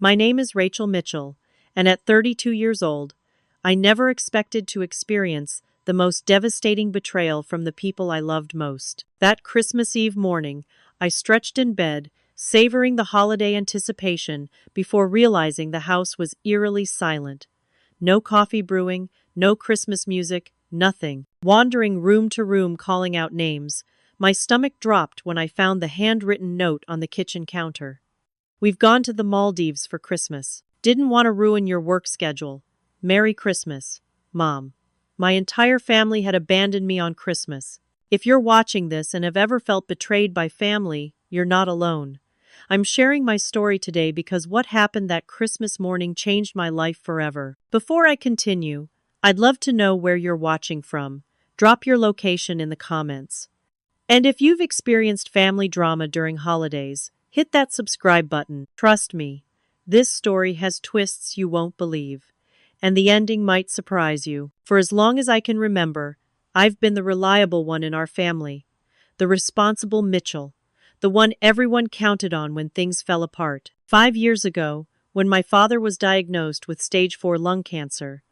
My name is Rachel Mitchell, and at 32 years old, I never expected to experience the most devastating betrayal from the people I loved most. That Christmas Eve morning, I stretched in bed, savoring the holiday anticipation before realizing the house was eerily silent. No coffee brewing, no Christmas music, nothing. Wandering room to room calling out names, my stomach dropped when I found the handwritten note on the kitchen counter. We've gone to the Maldives for Christmas. Didn't want to ruin your work schedule. Merry Christmas, Mom. My entire family had abandoned me on Christmas. If you're watching this and have ever felt betrayed by family, you're not alone. I'm sharing my story today because what happened that Christmas morning changed my life forever. Before I continue, I'd love to know where you're watching from. Drop your location in the comments. And if you've experienced family drama during holidays, hit that subscribe button. Trust me, this story has twists you won't believe, and the ending might surprise you. For as long as I can remember, I've been the reliable one in our family, the responsible Mitchell, the one everyone counted on when things fell apart. 5 years ago, when my father was diagnosed with stage 4 lung cancer,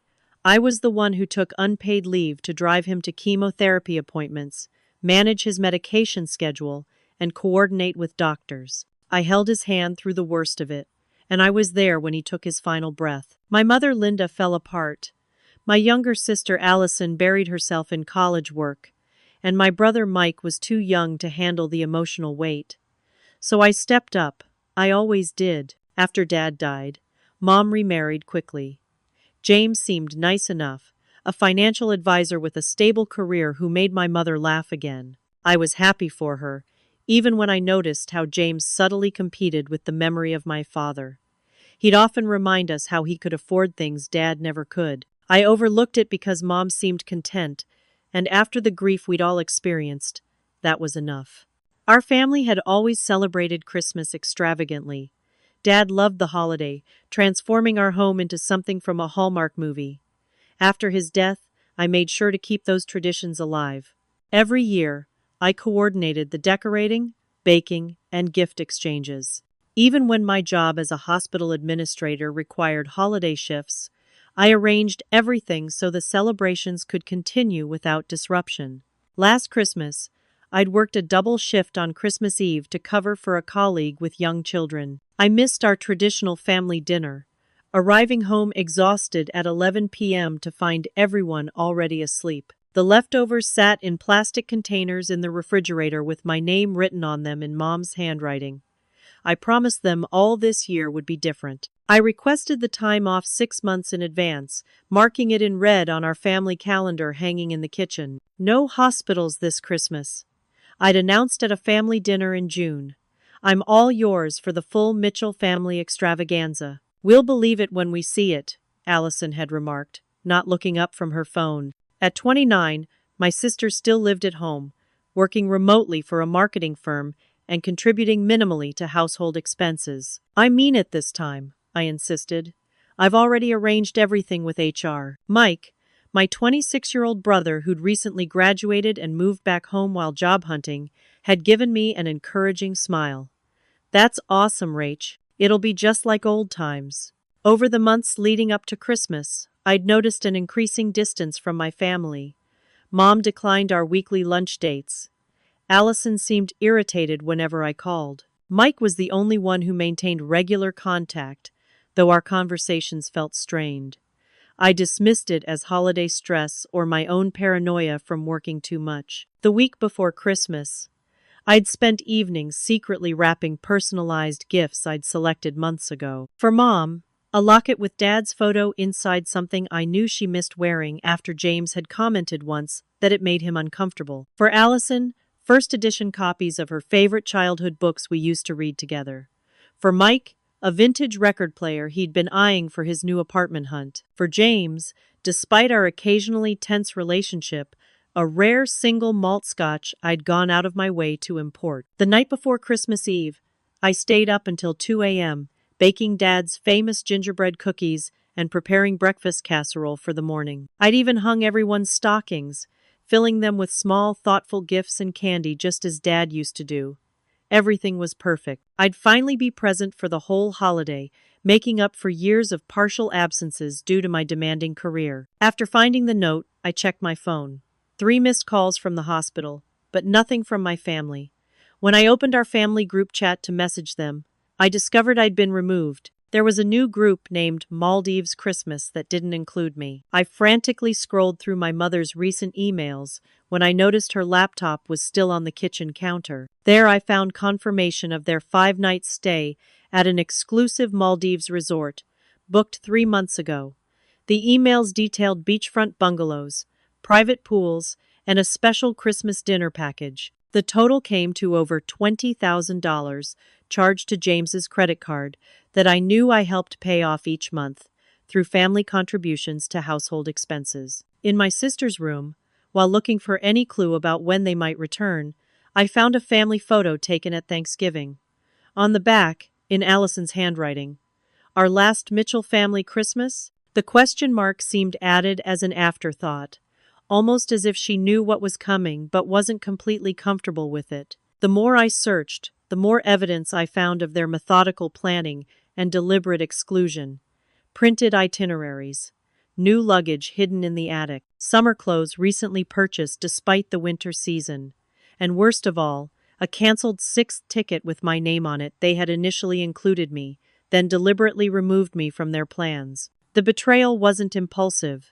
I was the one who took unpaid leave to drive him to chemotherapy appointments, manage his medication schedule, and coordinate with doctors. I held his hand through the worst of it, and I was there when he took his final breath. My mother Linda fell apart. My younger sister Allison buried herself in college work, and my brother Mike was too young to handle the emotional weight. So I stepped up. I always did. After Dad died, Mom remarried quickly. James seemed nice enough, a financial advisor with a stable career who made my mother laugh again. I was happy for her, even when I noticed how James subtly competed with the memory of my father. He'd often remind us how he could afford things Dad never could. I overlooked it because Mom seemed content, and after the grief we'd all experienced, that was enough. Our family had always celebrated Christmas extravagantly. Dad loved the holiday, transforming our home into something from a Hallmark movie. After his death, I made sure to keep those traditions alive. Every year, I coordinated the decorating, baking, and gift exchanges. Even when my job as a hospital administrator required holiday shifts, I arranged everything so the celebrations could continue without disruption. Last Christmas, I'd worked a double shift on Christmas Eve to cover for a colleague with young children. I missed our traditional family dinner, arriving home exhausted at 11 p.m. to find everyone already asleep. The leftovers sat in plastic containers in the refrigerator with my name written on them in Mom's handwriting. I promised them all this year would be different. I requested the time off 6 months in advance, marking it in red on our family calendar hanging in the kitchen. No hospitals this Christmas. I'd announced at a family dinner in June. I'm all yours for the full Mitchell family extravaganza. We'll believe it when we see it, Allison had remarked, not looking up from her phone. At 29, my sister still lived at home, working remotely for a marketing firm and contributing minimally to household expenses. I mean it this time, I insisted. I've already arranged everything with HR. Mike, my 26-year-old brother who'd recently graduated and moved back home while job hunting, had given me an encouraging smile. That's awesome, Rach. It'll be just like old times. Over the months leading up to Christmas, I'd noticed an increasing distance from my family. Mom declined our weekly lunch dates. Allison seemed irritated whenever I called. Mike was the only one who maintained regular contact, though our conversations felt strained. I dismissed it as holiday stress or my own paranoia from working too much. The week before Christmas, I'd spent evenings secretly wrapping personalized gifts I'd selected months ago. For Mom, a locket with Dad's photo inside, something I knew she missed wearing after James had commented once that it made him uncomfortable. For Allison, first edition copies of her favorite childhood books we used to read together. For Mike, a vintage record player he'd been eyeing for his new apartment hunt. For James, despite our occasionally tense relationship, a rare single malt scotch I'd gone out of my way to import. The night before Christmas Eve, I stayed up until 2 a.m., baking Dad's famous gingerbread cookies and preparing breakfast casserole for the morning. I'd even hung everyone's stockings, filling them with small, thoughtful gifts and candy just as Dad used to do. Everything was perfect. I'd finally be present for the whole holiday, making up for years of partial absences due to my demanding career. After finding the note, I checked my phone. 3 missed calls from the hospital, but nothing from my family. When I opened our family group chat to message them, I discovered I'd been removed. There was a new group named Maldives Christmas that didn't include me. I frantically scrolled through my mother's recent emails when I noticed her laptop was still on the kitchen counter. There I found confirmation of their 5-night stay at an exclusive Maldives resort, booked 3 months ago. The emails detailed beachfront bungalows, private pools, and a special Christmas dinner package. The total came to over $20,000 charged to James's credit card that I knew I helped pay off each month through family contributions to household expenses. In my sister's room, while looking for any clue about when they might return, I found a family photo taken at Thanksgiving. On the back, in Allison's handwriting, "Our last Mitchell family Christmas?" The question mark seemed added as an afterthought, almost as if she knew what was coming but wasn't completely comfortable with it. The more I searched, the more evidence I found of their methodical planning and deliberate exclusion. Printed itineraries, new luggage hidden in the attic, summer clothes recently purchased despite the winter season, and worst of all, a canceled 6th ticket with my name on it. They had initially included me, then deliberately removed me from their plans. The betrayal wasn't impulsive.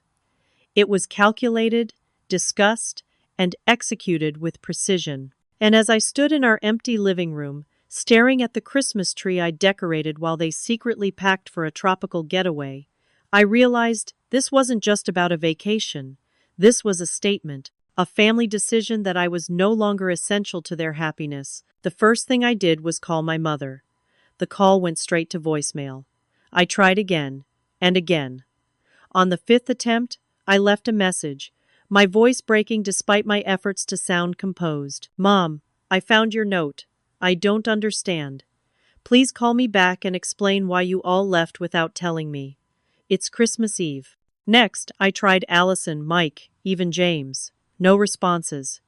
It was calculated, discussed, and executed with precision. And as I stood in our empty living room, staring at the Christmas tree I decorated while they secretly packed for a tropical getaway, I realized this wasn't just about a vacation. This was a statement, a family decision that I was no longer essential to their happiness. The first thing I did was call my mother. The call went straight to voicemail. I tried again, and again. On the 5th attempt, I left a message, my voice breaking despite my efforts to sound composed. "Mom, I found your note. I don't understand. Please call me back and explain why you all left without telling me. It's Christmas Eve." Next, I tried Allison, Mike, even James. No responses.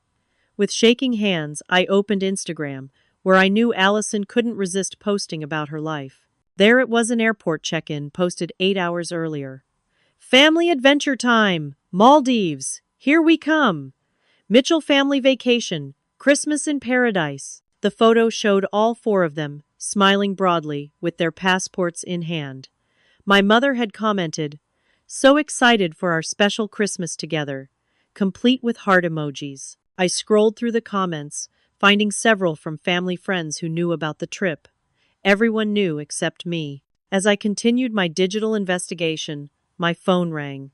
With shaking hands, I opened Instagram, where I knew Allison couldn't resist posting about her life. There it was, an airport check-in posted 8 hours earlier. "Family adventure time! Maldives! Here we come! Mitchell family vacation! Christmas in paradise!" The photo showed all 4 of them, smiling broadly, with their passports in hand. My mother had commented, "So excited for our special Christmas together," complete with heart emojis. I scrolled through the comments, finding several from family friends who knew about the trip. Everyone knew except me. As I continued my digital investigation, my phone rang.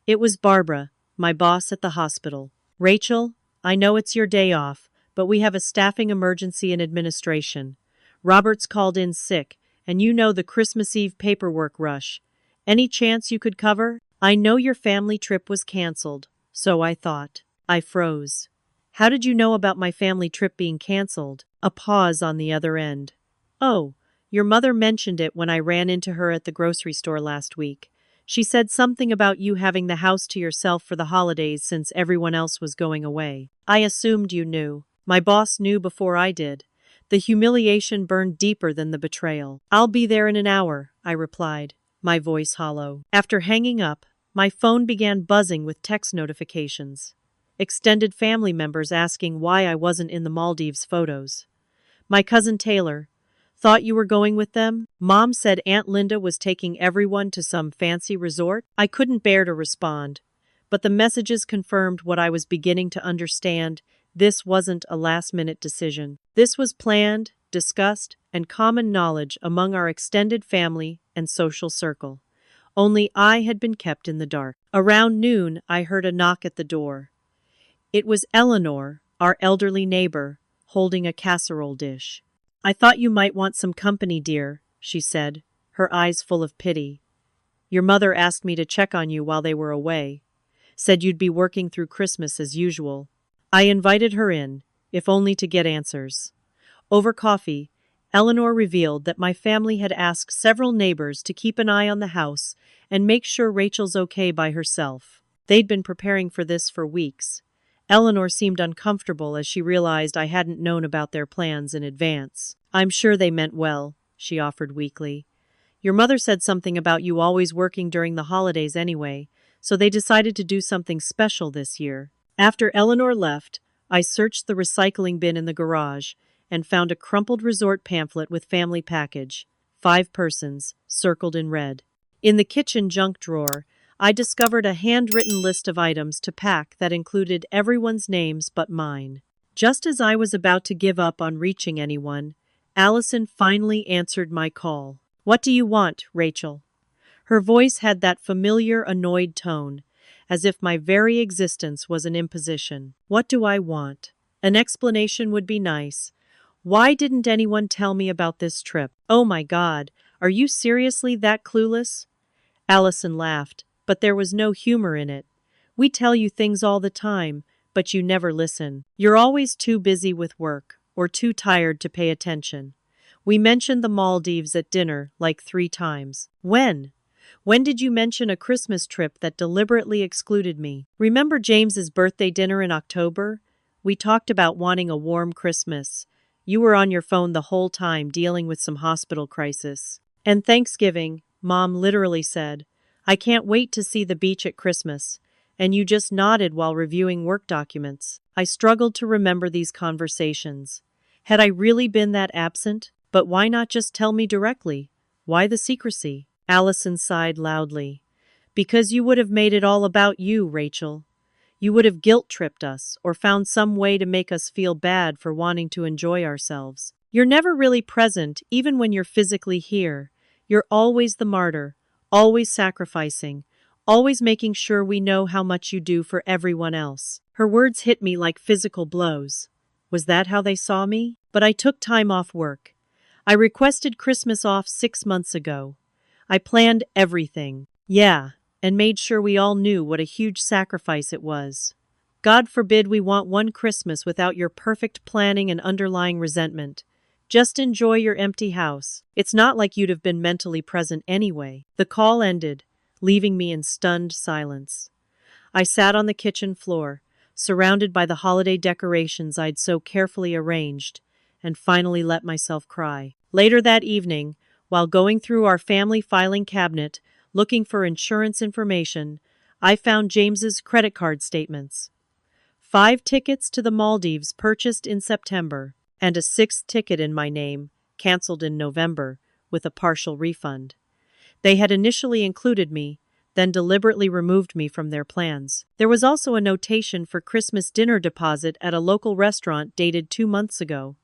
It was Barbara, my boss at the hospital. "Rachel, I know it's your day off, but we have a staffing emergency in administration. Robert's called in sick, and you know the Christmas Eve paperwork rush. Any chance you could cover? I know your family trip was canceled, so I thought." I froze. "How did you know about my family trip being canceled?" A pause on the other end. "Oh, your mother mentioned it when I ran into her at the grocery store last week. She said something about you having the house to yourself for the holidays since everyone else was going away. I assumed you knew. My boss knew before I did." The humiliation burned deeper than the betrayal. "I'll be there in an hour," I replied, my voice hollow. After hanging up, my phone began buzzing with text notifications. Extended family members asking why I wasn't in the Maldives photos. "My cousin Taylor. Thought you were going with them? Mom said Aunt Linda was taking everyone to some fancy resort." I couldn't bear to respond, but the messages confirmed what I was beginning to understand. This wasn't a last-minute decision. This was planned, discussed, and common knowledge among our extended family and social circle. Only I had been kept in the dark. Around noon, I heard a knock at the door. It was Eleanor, our elderly neighbor, holding a casserole dish. "I thought you might want some company, dear," she said, her eyes full of pity. "Your mother asked me to check on you while they were away. Said you'd be working through Christmas as usual." I invited her in, if only to get answers. Over coffee, Eleanor revealed that my family had asked several neighbors to keep an eye on the house and make sure Rachel's okay by herself. They'd been preparing for this for weeks. Eleanor seemed uncomfortable as she realized I hadn't known about their plans in advance. "I'm sure they meant well," she offered weakly. Your mother said something about you always working during the holidays anyway, so they decided to do something special this year. After Eleanor left, I searched the recycling bin in the garage and found a crumpled resort pamphlet with family package, 5 persons, circled in red. In the kitchen junk drawer, I discovered a handwritten list of items to pack that included everyone's names but mine. Just as I was about to give up on reaching anyone, Allison finally answered my call. "What do you want, Rachel?" Her voice had that familiar, annoyed tone, as if my very existence was an imposition. "What do I want? An explanation would be nice. Why didn't anyone tell me about this trip? Oh my God, are you seriously that clueless?" Allison laughed, but there was no humor in it. "We tell you things all the time, but you never listen. You're always too busy with work, or too tired to pay attention. We mentioned the Maldives at dinner like 3 times. When? When did you mention a Christmas trip that deliberately excluded me? Remember James's birthday dinner in October? We talked about wanting a warm Christmas. You were on your phone the whole time dealing with some hospital crisis. And Thanksgiving, Mom literally said, 'I can't wait to see the beach at Christmas.' And you just nodded while reviewing work documents." I struggled to remember these conversations. Had I really been that absent? But why not just tell me directly? Why the secrecy? Allison sighed loudly. "Because you would have made it all about you, Rachel. You would have guilt-tripped us, or found some way to make us feel bad for wanting to enjoy ourselves. You're never really present, even when you're physically here. You're always the martyr, always sacrificing, always making sure we know how much you do for everyone else." Her words hit me like physical blows. Was that how they saw me? But I took time off work. I requested Christmas off 6 months ago. I planned everything. Yeah, and made sure we all knew what a huge sacrifice it was. God forbid we want one Christmas without your perfect planning and underlying resentment. Just enjoy your empty house. It's not like you'd have been mentally present anyway. The call ended, leaving me in stunned silence. I sat on the kitchen floor, surrounded by the holiday decorations I'd so carefully arranged, and finally let myself cry. Later that evening, while going through our family filing cabinet, looking for insurance information, I found James's credit card statements. 5 tickets to the Maldives purchased in September, and a 6th ticket in my name, canceled in November, with a partial refund. They had initially included me, then deliberately removed me from their plans. There was also a notation for Christmas dinner deposit at a local restaurant dated 2 months ago,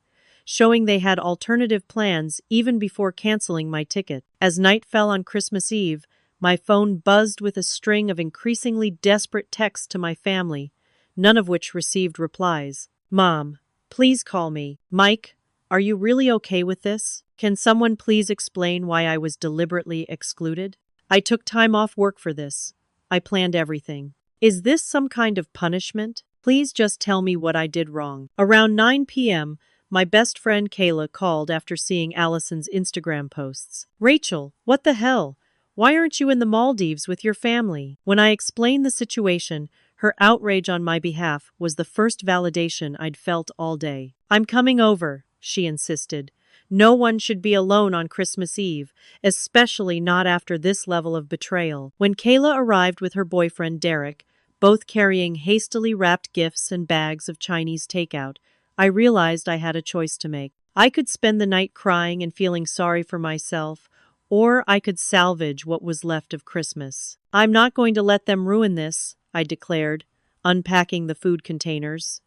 showing they had alternative plans even before canceling my ticket. As night fell on Christmas Eve, my phone buzzed with a string of increasingly desperate texts to my family, none of which received replies. "Mom, please call me. Mike, are you really okay with this? Can someone please explain why I was deliberately excluded? I took time off work for this. I planned everything. Is this some kind of punishment? Please just tell me what I did wrong." Around 9 p.m., my best friend Kayla called after seeing Allison's Instagram posts. "Rachel, what the hell? Why aren't you in the Maldives with your family?" When I explained the situation, her outrage on my behalf was the first validation I'd felt all day. "I'm coming over," she insisted. "No one should be alone on Christmas Eve, especially not after this level of betrayal." When Kayla arrived with her boyfriend Derek, both carrying hastily wrapped gifts and bags of Chinese takeout, I realized I had a choice to make. I could spend the night crying and feeling sorry for myself, or I could salvage what was left of Christmas. "I'm not going to let them ruin this," I declared, unpacking the food containers.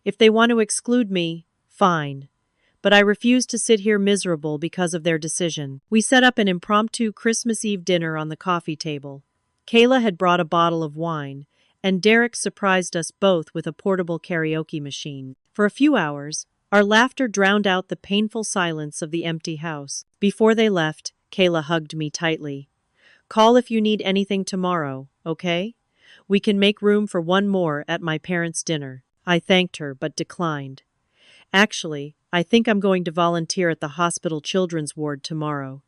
"If they want to exclude me, fine. But I refuse to sit here miserable because of their decision." We set up an impromptu Christmas Eve dinner on the coffee table. Kayla had brought a bottle of wine, and Derek surprised us both with a portable karaoke machine. For a few hours, our laughter drowned out the painful silence of the empty house. Before they left, Kayla hugged me tightly. "Call if you need anything tomorrow, okay? We can make room for one more at my parents' dinner." I thanked her, but declined. "Actually, I think I'm going to volunteer at the hospital children's ward tomorrow.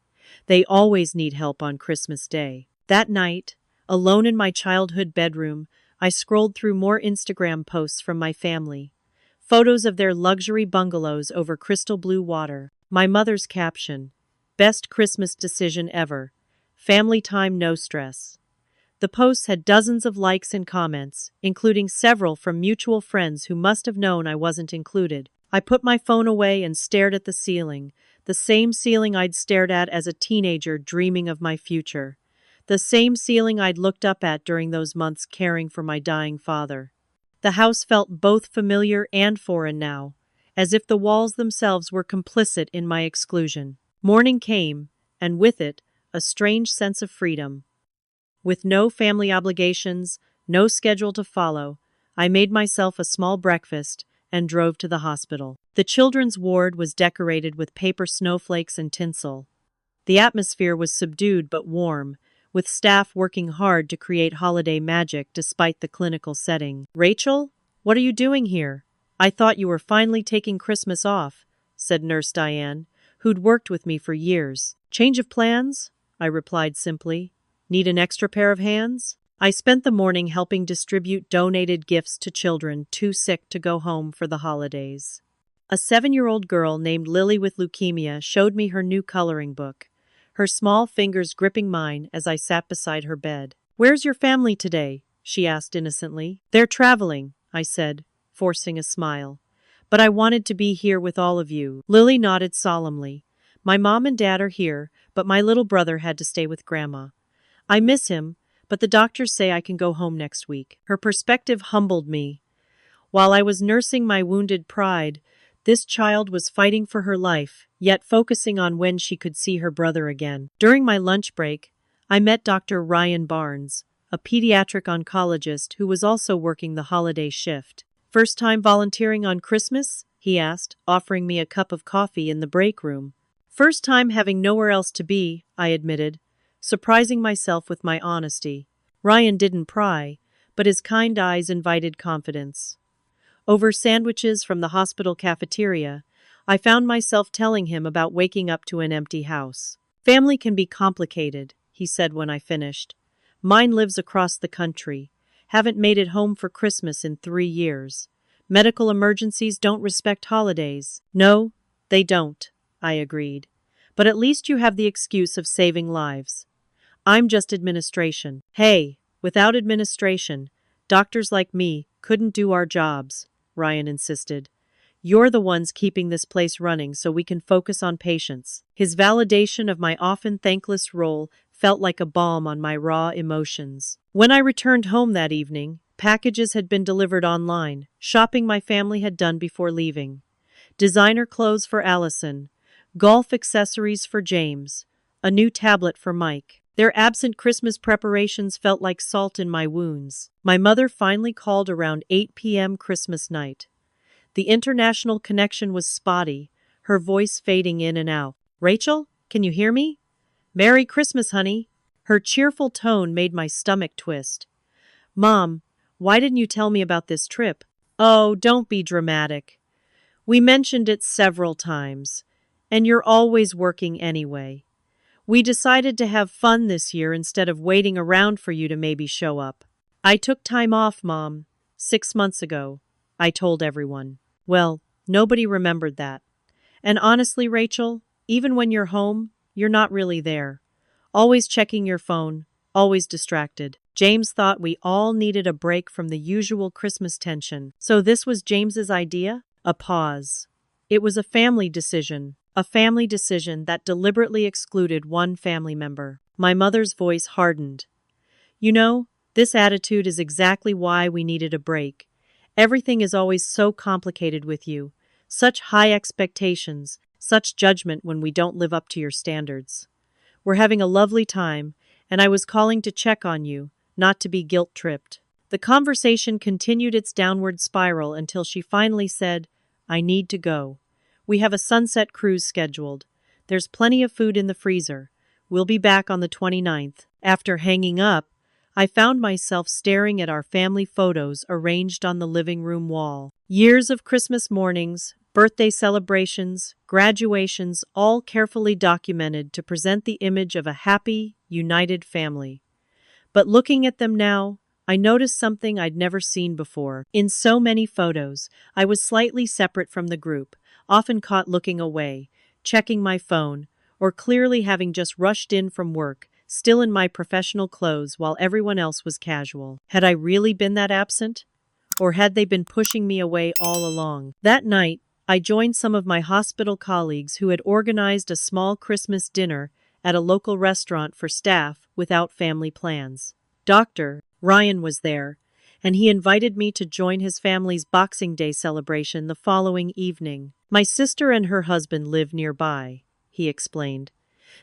They always need help on Christmas Day." That night, alone in my childhood bedroom, I scrolled through more Instagram posts from my family. Photos of their luxury bungalows over crystal blue water. My mother's caption, best Christmas decision ever. Family time, no stress. The posts had dozens of likes and comments, including several from mutual friends who must have known I wasn't included. I put my phone away and stared at the same ceiling I'd stared at as a teenager dreaming of my future. The same ceiling I'd looked up at during those months caring for my dying father. The house felt both familiar and foreign now, as if the walls themselves were complicit in my exclusion. Morning came, and with it, a strange sense of freedom. With no family obligations, no schedule to follow, I made myself a small breakfast and drove to the hospital. The children's ward was decorated with paper snowflakes and tinsel. The atmosphere was subdued but warm, with staff working hard to create holiday magic despite the clinical setting. "Rachel, what are you doing here? I thought you were finally taking Christmas off," said Nurse Diane, who'd worked with me for years. "Change of plans?" I replied simply. "Need an extra pair of hands?" I spent the morning helping distribute donated gifts to children too sick to go home for the holidays. A 7-year-old girl named Lily with leukemia showed me her new coloring book, her small fingers gripping mine as I sat beside her bed. "Where's your family today?" she asked innocently. "They're traveling," I said, forcing a smile. "But I wanted to be here with all of you." Lily nodded solemnly. "My mom and dad are here, but my little brother had to stay with Grandma. I miss him, but the doctors say I can go home next week." Her perspective humbled me. While I was nursing my wounded pride, this child was fighting for her life, yet focusing on when she could see her brother again. During my lunch break, I met Dr. Ryan Barnes, a pediatric oncologist who was also working the holiday shift. "First time volunteering on Christmas?" he asked, offering me a cup of coffee in the break room. "First time having nowhere else to be," I admitted, surprising myself with my honesty. Ryan didn't pry, but his kind eyes invited confidence. Over sandwiches from the hospital cafeteria, I found myself telling him about waking up to an empty house. "Family can be complicated," he said when I finished. "Mine lives across the country. Haven't made it home for Christmas in 3 years. Medical emergencies don't respect holidays." "No, they don't," I agreed. "But at least you have the excuse of saving lives. I'm just administration." "Hey, without administration, doctors like me couldn't do our jobs," Ryan insisted. "You're the ones keeping this place running so we can focus on patients." His validation of my often thankless role felt like a balm on my raw emotions. When I returned home that evening, packages had been delivered online, shopping my family had done before leaving. Designer clothes for Allison, golf accessories for James, a new tablet for Mike. Their absent Christmas preparations felt like salt in my wounds. My mother finally called around 8 p.m. Christmas night. The international connection was spotty, her voice fading in and out. "Rachel, can you hear me? Merry Christmas, honey." Her cheerful tone made my stomach twist. "Mom, why didn't you tell me about this trip?" "Oh, don't be dramatic. We mentioned it several times, and you're always working anyway. We decided to have fun this year instead of waiting around for you to maybe show up. I took time off, Mom, 6 months ago," I told everyone. Well, nobody remembered that. And honestly, Rachel, even when you're home, you're not really there. Always checking your phone, always distracted. James thought we all needed a break from the usual Christmas tension. So this was James's idea? A pause. It was a family decision that deliberately excluded one family member. My mother's voice hardened. "You know, this attitude is exactly why we needed a break. Everything is always so complicated with you. Such high expectations, such judgment when we don't live up to your standards. We're having a lovely time, and I was calling to check on you, not to be guilt-tripped." The conversation continued its downward spiral until she finally said, "I need to go. We have a sunset cruise scheduled. There's plenty of food in the freezer. We'll be back on the 29th. After hanging up, I found myself staring at our family photos arranged on the living room wall. Years of Christmas mornings, birthday celebrations, graduations, all carefully documented to present the image of a happy, united family. But looking at them now, I noticed something I'd never seen before. In so many photos, I was slightly separate from the group, often caught looking away, checking my phone, or clearly having just rushed in from work, still in my professional clothes while everyone else was casual. Had I really been that absent? Or had they been pushing me away all along? That night, I joined some of my hospital colleagues who had organized a small Christmas dinner at a local restaurant for staff without family plans. Dr. Ryan was there, and he invited me to join his family's Boxing Day celebration the following evening. My sister and her husband live nearby, he explained.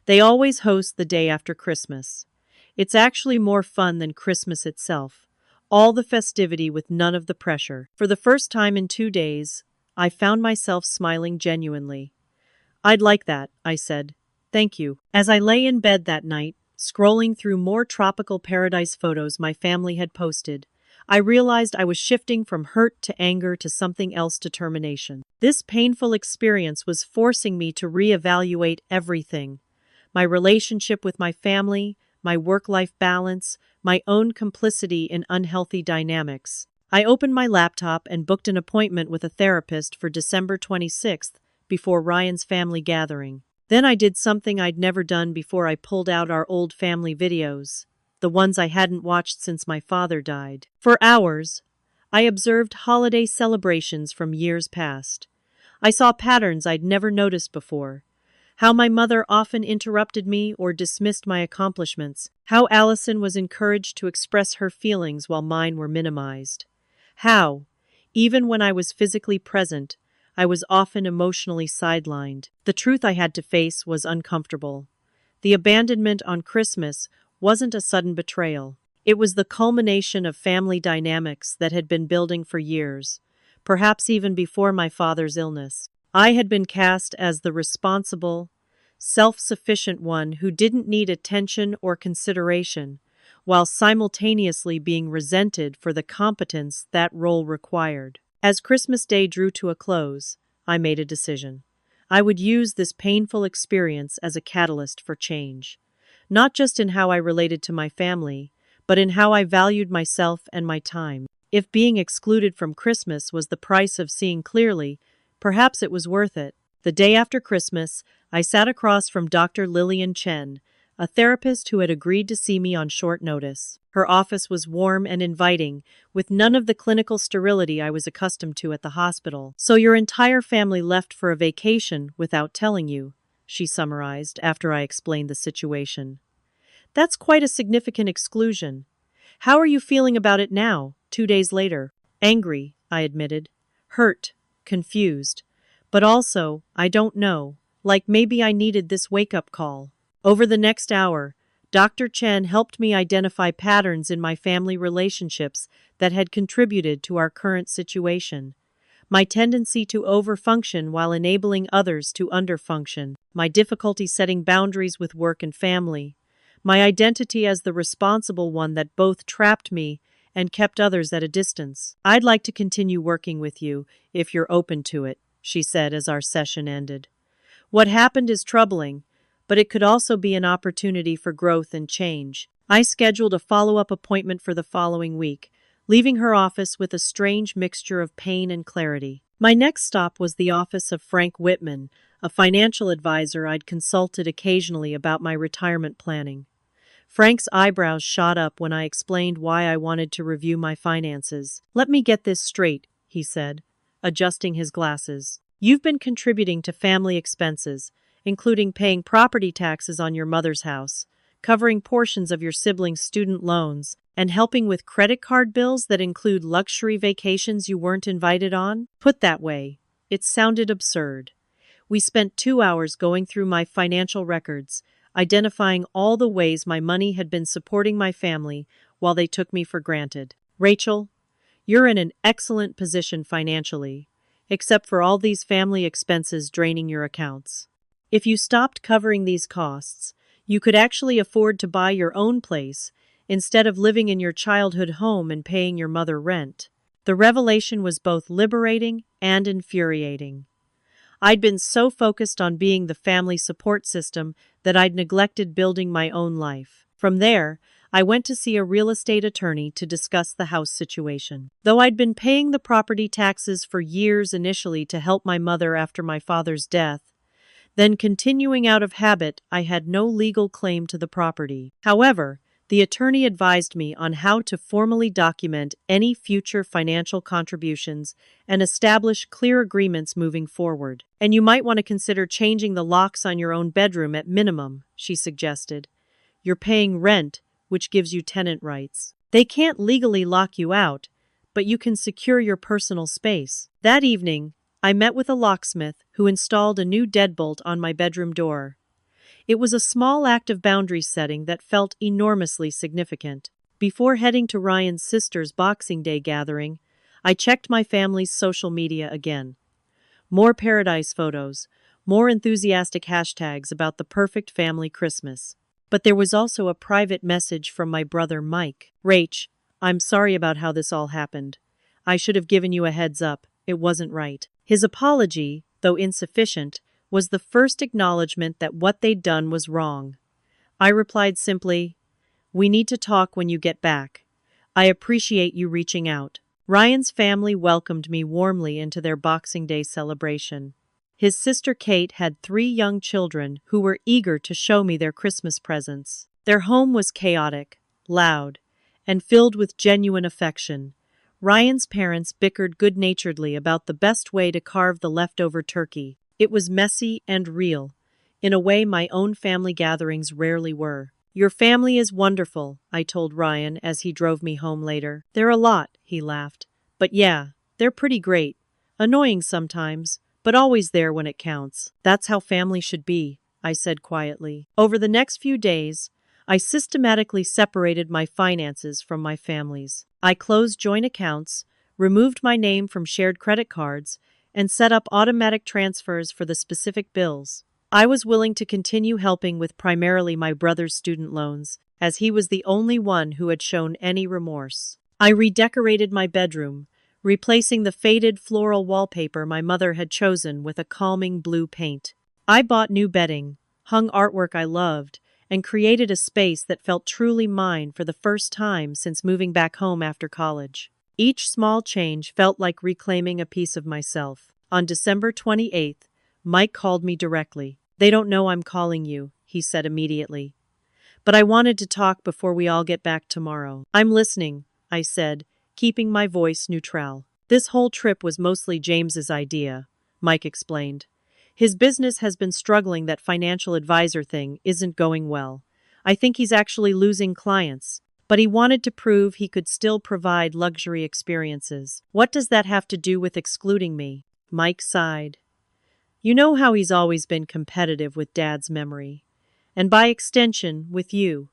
They always host the day after Christmas. It's actually more fun than Christmas itself. All the festivity with none of the pressure. For the first time in 2 days, I found myself smiling genuinely. I'd like that, I said. Thank you. As I lay in bed that night, scrolling through more tropical paradise photos my family had posted, I realized I was shifting from hurt to anger to something else, determination. This painful experience was forcing me to reevaluate everything: my relationship with my family, my work-life balance, my own complicity in unhealthy dynamics. I opened my laptop and booked an appointment with a therapist for December 26th before Ryan's family gathering. Then I did something I'd never done before. I pulled out our old family videos, the ones I hadn't watched since my father died. For hours, I observed holiday celebrations from years past. I saw patterns I'd never noticed before. How my mother often interrupted me or dismissed my accomplishments. How Allison was encouraged to express her feelings while mine were minimized. How, even when I was physically present, I was often emotionally sidelined. The truth I had to face was uncomfortable. The abandonment on Christmas wasn't a sudden betrayal. It was the culmination of family dynamics that had been building for years, perhaps even before my father's illness. I had been cast as the responsible, self-sufficient one who didn't need attention or consideration, while simultaneously being resented for the competence that role required. As Christmas Day drew to a close, I made a decision. I would use this painful experience as a catalyst for change, not just in how I related to my family, but in how I valued myself and my time. If being excluded from Christmas was the price of seeing clearly, perhaps it was worth it. The day after Christmas, I sat across from Dr. Lillian Chen, a therapist who had agreed to see me on short notice. Her office was warm and inviting, with none of the clinical sterility I was accustomed to at the hospital. "So your entire family left for a vacation without telling you," she summarized after I explained the situation. "That's quite a significant exclusion. How are you feeling about it now, 2 days later?" "Angry," I admitted. "Hurt. Confused. But also, I don't know, like maybe I needed this wake-up call." Over the next hour, Dr. Chen helped me identify patterns in my family relationships that had contributed to our current situation. My tendency to overfunction while enabling others to underfunction, my difficulty setting boundaries with work and family, my identity as the responsible one that both trapped me and kept others at a distance. "I'd like to continue working with you, if you're open to it," she said as our session ended. "What happened is troubling, but it could also be an opportunity for growth and change." I scheduled a follow-up appointment for the following week, leaving her office with a strange mixture of pain and clarity. My next stop was the office of Frank Whitman, a financial advisor I'd consulted occasionally about my retirement planning. Frank's eyebrows shot up when I explained why I wanted to review my finances. "Let me get this straight," he said, adjusting his glasses. "You've been contributing to family expenses, including paying property taxes on your mother's house, covering portions of your siblings' student loans, and helping with credit card bills that include luxury vacations you weren't invited on?" Put that way, it sounded absurd. We spent 2 hours going through my financial records, identifying all the ways my money had been supporting my family while they took me for granted. "Rachel, you're in an excellent position financially, except for all these family expenses draining your accounts. If you stopped covering these costs, you could actually afford to buy your own place instead of living in your childhood home and paying your mother rent." The revelation was both liberating and infuriating. I'd been so focused on being the family support system that I'd neglected building my own life. From there, I went to see a real estate attorney to discuss the house situation. Though I'd been paying the property taxes for years initially to help my mother after my father's death, Then, continuing out of habit, I had no legal claim to the property. However, the attorney advised me on how to formally document any future financial contributions and establish clear agreements moving forward. And you might want to consider changing the locks on your own bedroom at minimum, she suggested. You're paying rent, which gives you tenant rights. They can't legally lock you out, but you can secure your personal space. That evening, I met with a locksmith who installed a new deadbolt on my bedroom door. It was a small act of boundary setting that felt enormously significant. Before heading to Ryan's sister's Boxing Day gathering, I checked my family's social media again. More paradise photos, more enthusiastic hashtags about the perfect family Christmas. But there was also a private message from my brother Mike. Rach, I'm sorry about how this all happened. I should have given you a heads up. It wasn't right. His apology, though insufficient, was the first acknowledgement that what they'd done was wrong. I replied simply, "We need to talk when you get back. I appreciate you reaching out." Ryan's family welcomed me warmly into their Boxing Day celebration. His sister Kate had 3 young children who were eager to show me their Christmas presents. Their home was chaotic, loud, and filled with genuine affection. Ryan's parents bickered good-naturedly about the best way to carve the leftover turkey. It was messy and real, in a way my own family gatherings rarely were. "Your family is wonderful," I told Ryan as he drove me home later. "They're a lot," he laughed. "But yeah, they're pretty great. Annoying sometimes, but always there when it counts." "That's how family should be," I said quietly. Over the next few days, I systematically separated my finances from my family's. I closed joint accounts, removed my name from shared credit cards, and set up automatic transfers for the specific bills. I was willing to continue helping with primarily my brother's student loans, as he was the only one who had shown any remorse. I redecorated my bedroom, replacing the faded floral wallpaper my mother had chosen with a calming blue paint. I bought new bedding, hung artwork I loved, and created a space that felt truly mine for the first time since moving back home after college. Each small change felt like reclaiming a piece of myself. On December 28th, Mike called me directly. "They don't know I'm calling you," he said immediately. "But I wanted to talk before we all get back tomorrow." "I'm listening," I said, keeping my voice neutral. "This whole trip was mostly James's idea," Mike explained. "His business has been struggling. That financial advisor thing isn't going well. I think he's actually losing clients. But he wanted to prove he could still provide luxury experiences." "What does that have to do with excluding me?" Mike sighed. "You know how he's always been competitive with Dad's memory. And by extension, with you.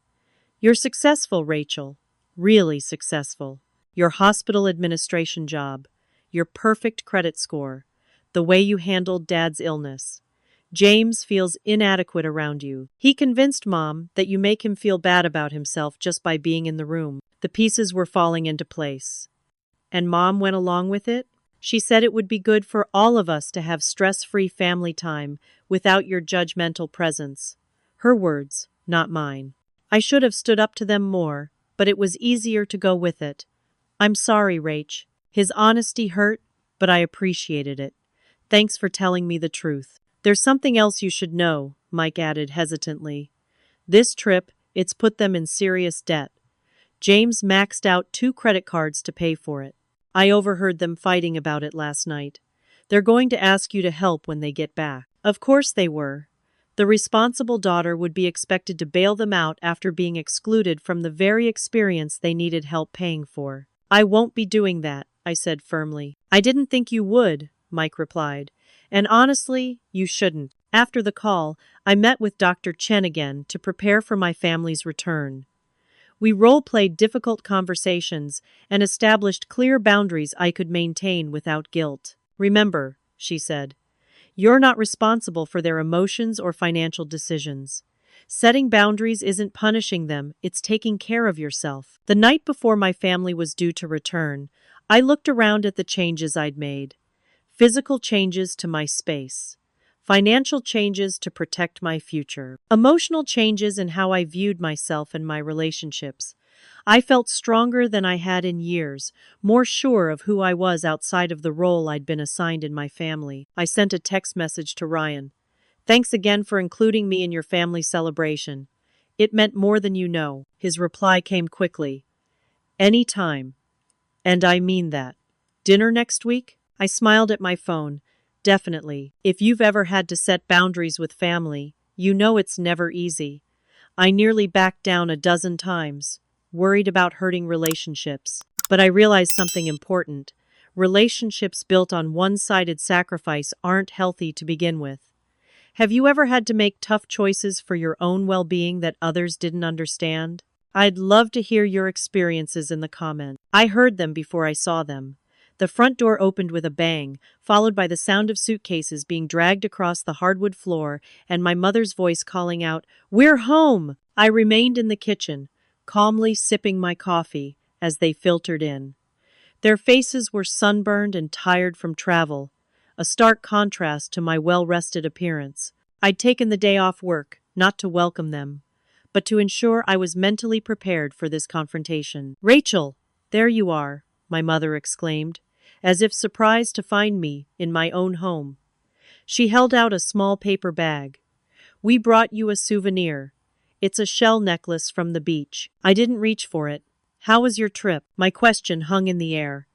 You're successful, Rachel. Really successful. Your hospital administration job. Your perfect credit score. The way you handled Dad's illness. James feels inadequate around you. He convinced Mom that you make him feel bad about himself just by being in the room." The pieces were falling into place. "And Mom went along with it? She said it would be good for all of us to have stress-free family time without your judgmental presence." Her words, not mine. I should have stood up to them more, but it was easier to go with it. "I'm sorry, Rach. His honesty hurt, but I appreciated it. Thanks for telling me the truth." "There's something else you should know," Mike added hesitantly. "This trip, it's put them in serious debt. James maxed out 2 credit cards to pay for it. I overheard them fighting about it last night. They're going to ask you to help when they get back." Of course they were. The responsible daughter would be expected to bail them out after being excluded from the very experience they needed help paying for. "I won't be doing that," I said firmly. "I didn't think you would," Mike replied. "And honestly, you shouldn't." After the call, I met with Dr. Chen again to prepare for my family's return. We role-played difficult conversations and established clear boundaries I could maintain without guilt. "Remember," she said, "you're not responsible for their emotions or financial decisions. Setting boundaries isn't punishing them, it's taking care of yourself." The night before my family was due to return, I looked around at the changes I'd made. Physical changes to my space. Financial changes to protect my future. Emotional changes in how I viewed myself and my relationships. I felt stronger than I had in years, more sure of who I was outside of the role I'd been assigned in my family. I sent a text message to Ryan. Thanks again for including me in your family celebration. It meant more than you know. His reply came quickly. Any time. And I mean that. Dinner next week? I smiled at my phone. Definitely. If you've ever had to set boundaries with family, you know it's never easy. I nearly backed down a dozen times, worried about hurting relationships. But I realized something important. Relationships built on one-sided sacrifice aren't healthy to begin with. Have you ever had to make tough choices for your own well-being that others didn't understand? I'd love to hear your experiences in the comments. I heard them before I saw them. The front door opened with a bang, followed by the sound of suitcases being dragged across the hardwood floor and my mother's voice calling out, "We're home!" I remained in the kitchen, calmly sipping my coffee as they filtered in. Their faces were sunburned and tired from travel, a stark contrast to my well-rested appearance. I'd taken the day off work, not to welcome them, but to ensure I was mentally prepared for this confrontation. "Rachel, there you are," my mother exclaimed, as if surprised to find me in my own home. She held out a small paper bag. "We brought you a souvenir. It's a shell necklace from the beach." I didn't reach for it. "How was your trip?" My question hung in the air.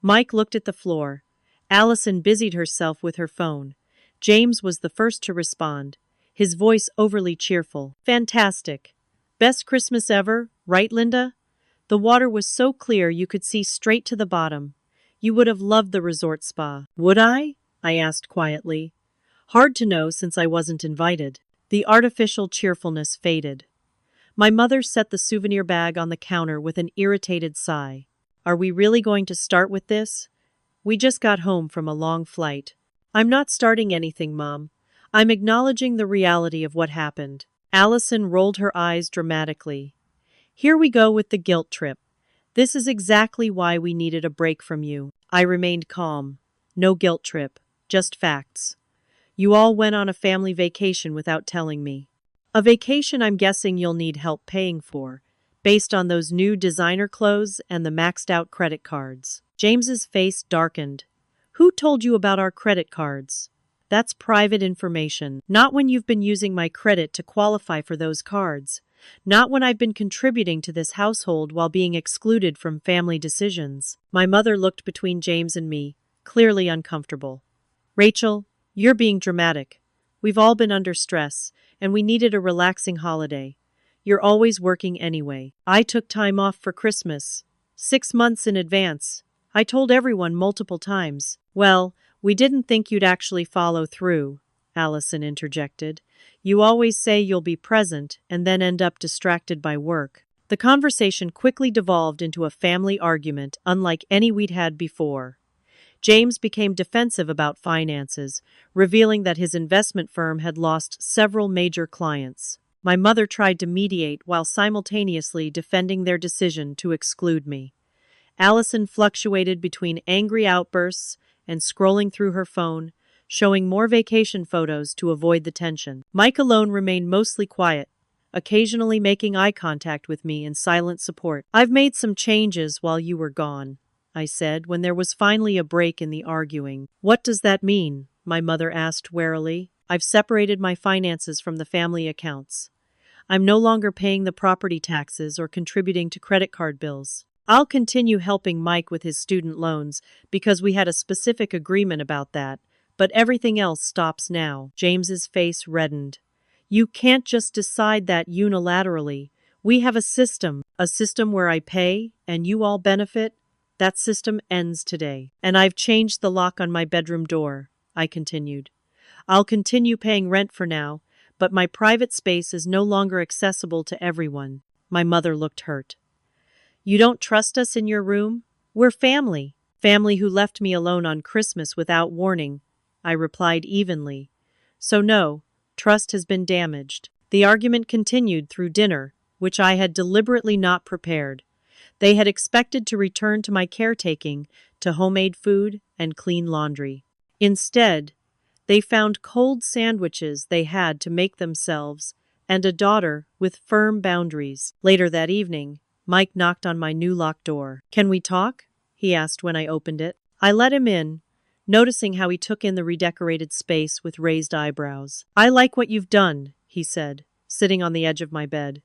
Mike looked at the floor. Allison busied herself with her phone. James was the first to respond, his voice overly cheerful. "Fantastic. Best Christmas ever, right, Linda? The water was so clear you could see straight to the bottom. You would have loved the resort spa." "Would I?" I asked quietly. Hard to know since I wasn't invited. The artificial cheerfulness faded. My mother set the souvenir bag on the counter with an irritated sigh. "Are we really going to start with this? We just got home from a long flight." "I'm not starting anything, Mom. I'm acknowledging the reality of what happened." Allison rolled her eyes dramatically. "Here we go with the guilt trip. This is exactly why we needed a break from you." I remained calm. No guilt trip, just facts. "You all went on a family vacation without telling me. A vacation I'm guessing you'll need help paying for, based on those new designer clothes and the maxed-out credit cards." James's face darkened. "Who told you about our credit cards? That's private information. Not when you've been using my credit to qualify for those cards. Not when I've been contributing to this household while being excluded from family decisions." My mother looked between James and me, clearly uncomfortable. "Rachel, you're being dramatic. We've all been under stress, and we needed a relaxing holiday. You're always working anyway. I took time off for Christmas. 6 months in advance. I told everyone multiple times." "Well, we didn't think you'd actually follow through," Allison interjected. "You always say you'll be present and then end up distracted by work." The conversation quickly devolved into a family argument unlike any we'd had before. James became defensive about finances, revealing that his investment firm had lost several major clients. My mother tried to mediate while simultaneously defending their decision to exclude me. Allison fluctuated between angry outbursts and scrolling through her phone, showing more vacation photos to avoid the tension. Mike alone remained mostly quiet, occasionally making eye contact with me in silent support. "I've made some changes while you were gone," I said when there was finally a break in the arguing. "What does that mean?" my mother asked warily. "I've separated my finances from the family accounts. I'm no longer paying the property taxes or contributing to credit card bills. I'll continue helping Mike with his student loans because we had a specific agreement about that, but everything else stops now." James's face reddened. "You can't just decide that unilaterally. We have a system where I pay and you all benefit. That system ends today. And I've changed the lock on my bedroom door," I continued. "I'll continue paying rent for now, but my private space is no longer accessible to everyone." My mother looked hurt. "You don't trust us in your room? We're family. Family who left me alone on Christmas without warning," I replied evenly. "So no, trust has been damaged." The argument continued through dinner, which I had deliberately not prepared. They had expected to return to my caretaking, to homemade food and clean laundry. Instead, they found cold sandwiches they had to make themselves and a daughter with firm boundaries. Later that evening, Mike knocked on my new locked door. "Can we talk?" he asked when I opened it. I let him in, noticing how he took in the redecorated space with raised eyebrows. "I like what you've done," he said, sitting on the edge of my bed.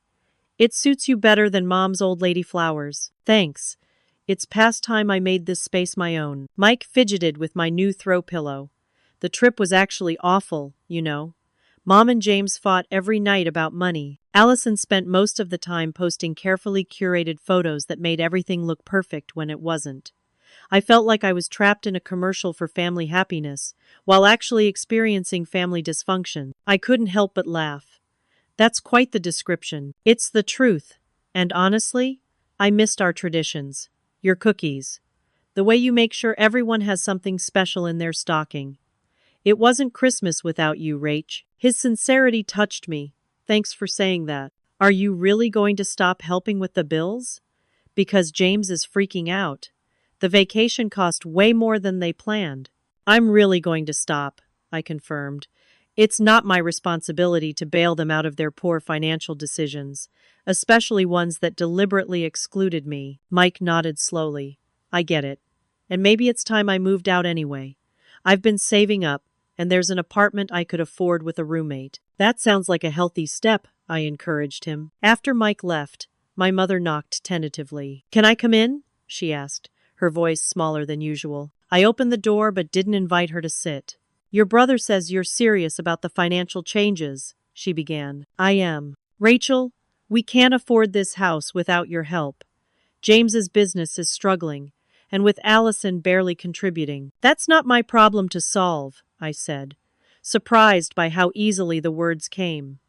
"It suits you better than Mom's old lady flowers." "Thanks. It's past time I made this space my own." Mike fidgeted with my new throw pillow. "The trip was actually awful, you know. Mom and James fought every night about money. Allison spent most of the time posting carefully curated photos that made everything look perfect when it wasn't. I felt like I was trapped in a commercial for family happiness, while actually experiencing family dysfunction. I couldn't help but laugh. That's quite the description. It's the truth. And honestly, I missed our traditions. Your cookies. The way you make sure everyone has something special in their stocking. It wasn't Christmas without you, Rach." His sincerity touched me. "Thanks for saying that. Are you really going to stop helping with the bills? Because James is freaking out. The vacation cost way more than they planned." "I'm really going to stop," I confirmed. "It's not my responsibility to bail them out of their poor financial decisions, especially ones that deliberately excluded me." Mike nodded slowly. "I get it. And maybe it's time I moved out anyway. I've been saving up, and there's an apartment I could afford with a roommate." "That sounds like a healthy step," I encouraged him. After Mike left, my mother knocked tentatively. "Can I come in?" she asked, her voice smaller than usual. I opened the door but didn't invite her to sit. "Your brother says you're serious about the financial changes," she began. "I am. Rachel, we can't afford this house without your help. James's business is struggling, and with Allison barely contributing." "That's not my problem to solve," I said, surprised by how easily the words came.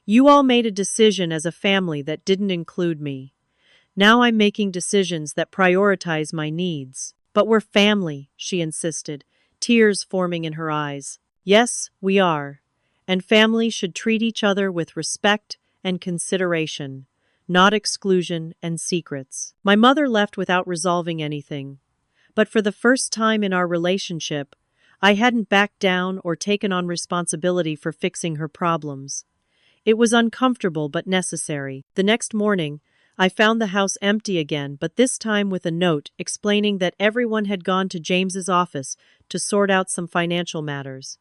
"You all made a decision as a family that didn't include me. Now I'm making decisions that prioritize my needs." "But we're family," she insisted, tears forming in her eyes. "Yes, we are. And families should treat each other with respect and consideration, not exclusion and secrets." My mother left without resolving anything. But for the first time in our relationship, I hadn't backed down or taken on responsibility for fixing her problems. It was uncomfortable but necessary. The next morning, I found the house empty again, but this time with a note explaining that everyone had gone to James's office to sort out some financial matters.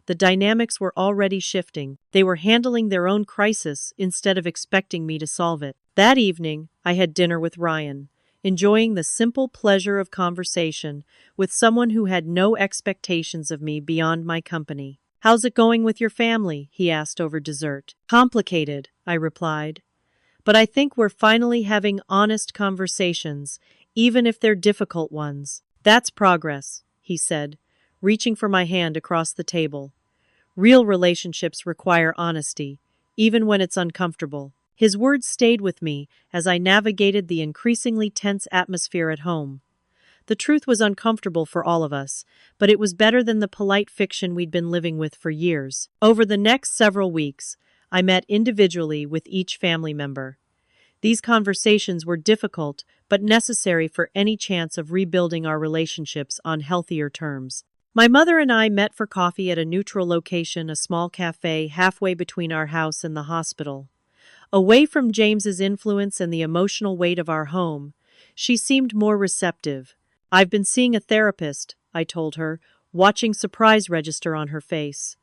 The dynamics were already shifting. They were handling their own crisis instead of expecting me to solve it. That evening, I had dinner with Ryan, enjoying the simple pleasure of conversation with someone who had no expectations of me beyond my company. "How's it going with your family?" he asked over dessert. "Complicated," I replied. "But I think we're finally having honest conversations, even if they're difficult ones." "That's progress," he said, reaching for my hand across the table. "Real relationships require honesty, even when it's uncomfortable." His words stayed with me as I navigated the increasingly tense atmosphere at home. The truth was uncomfortable for all of us, but it was better than the polite fiction we'd been living with for years. Over the next several weeks, I met individually with each family member. These conversations were difficult, but necessary for any chance of rebuilding our relationships on healthier terms. My mother and I met for coffee at a neutral location, a small cafe halfway between our house and the hospital. Away from James's influence and the emotional weight of our home, she seemed more receptive. "I've been seeing a therapist," I told her, watching surprise register on her face.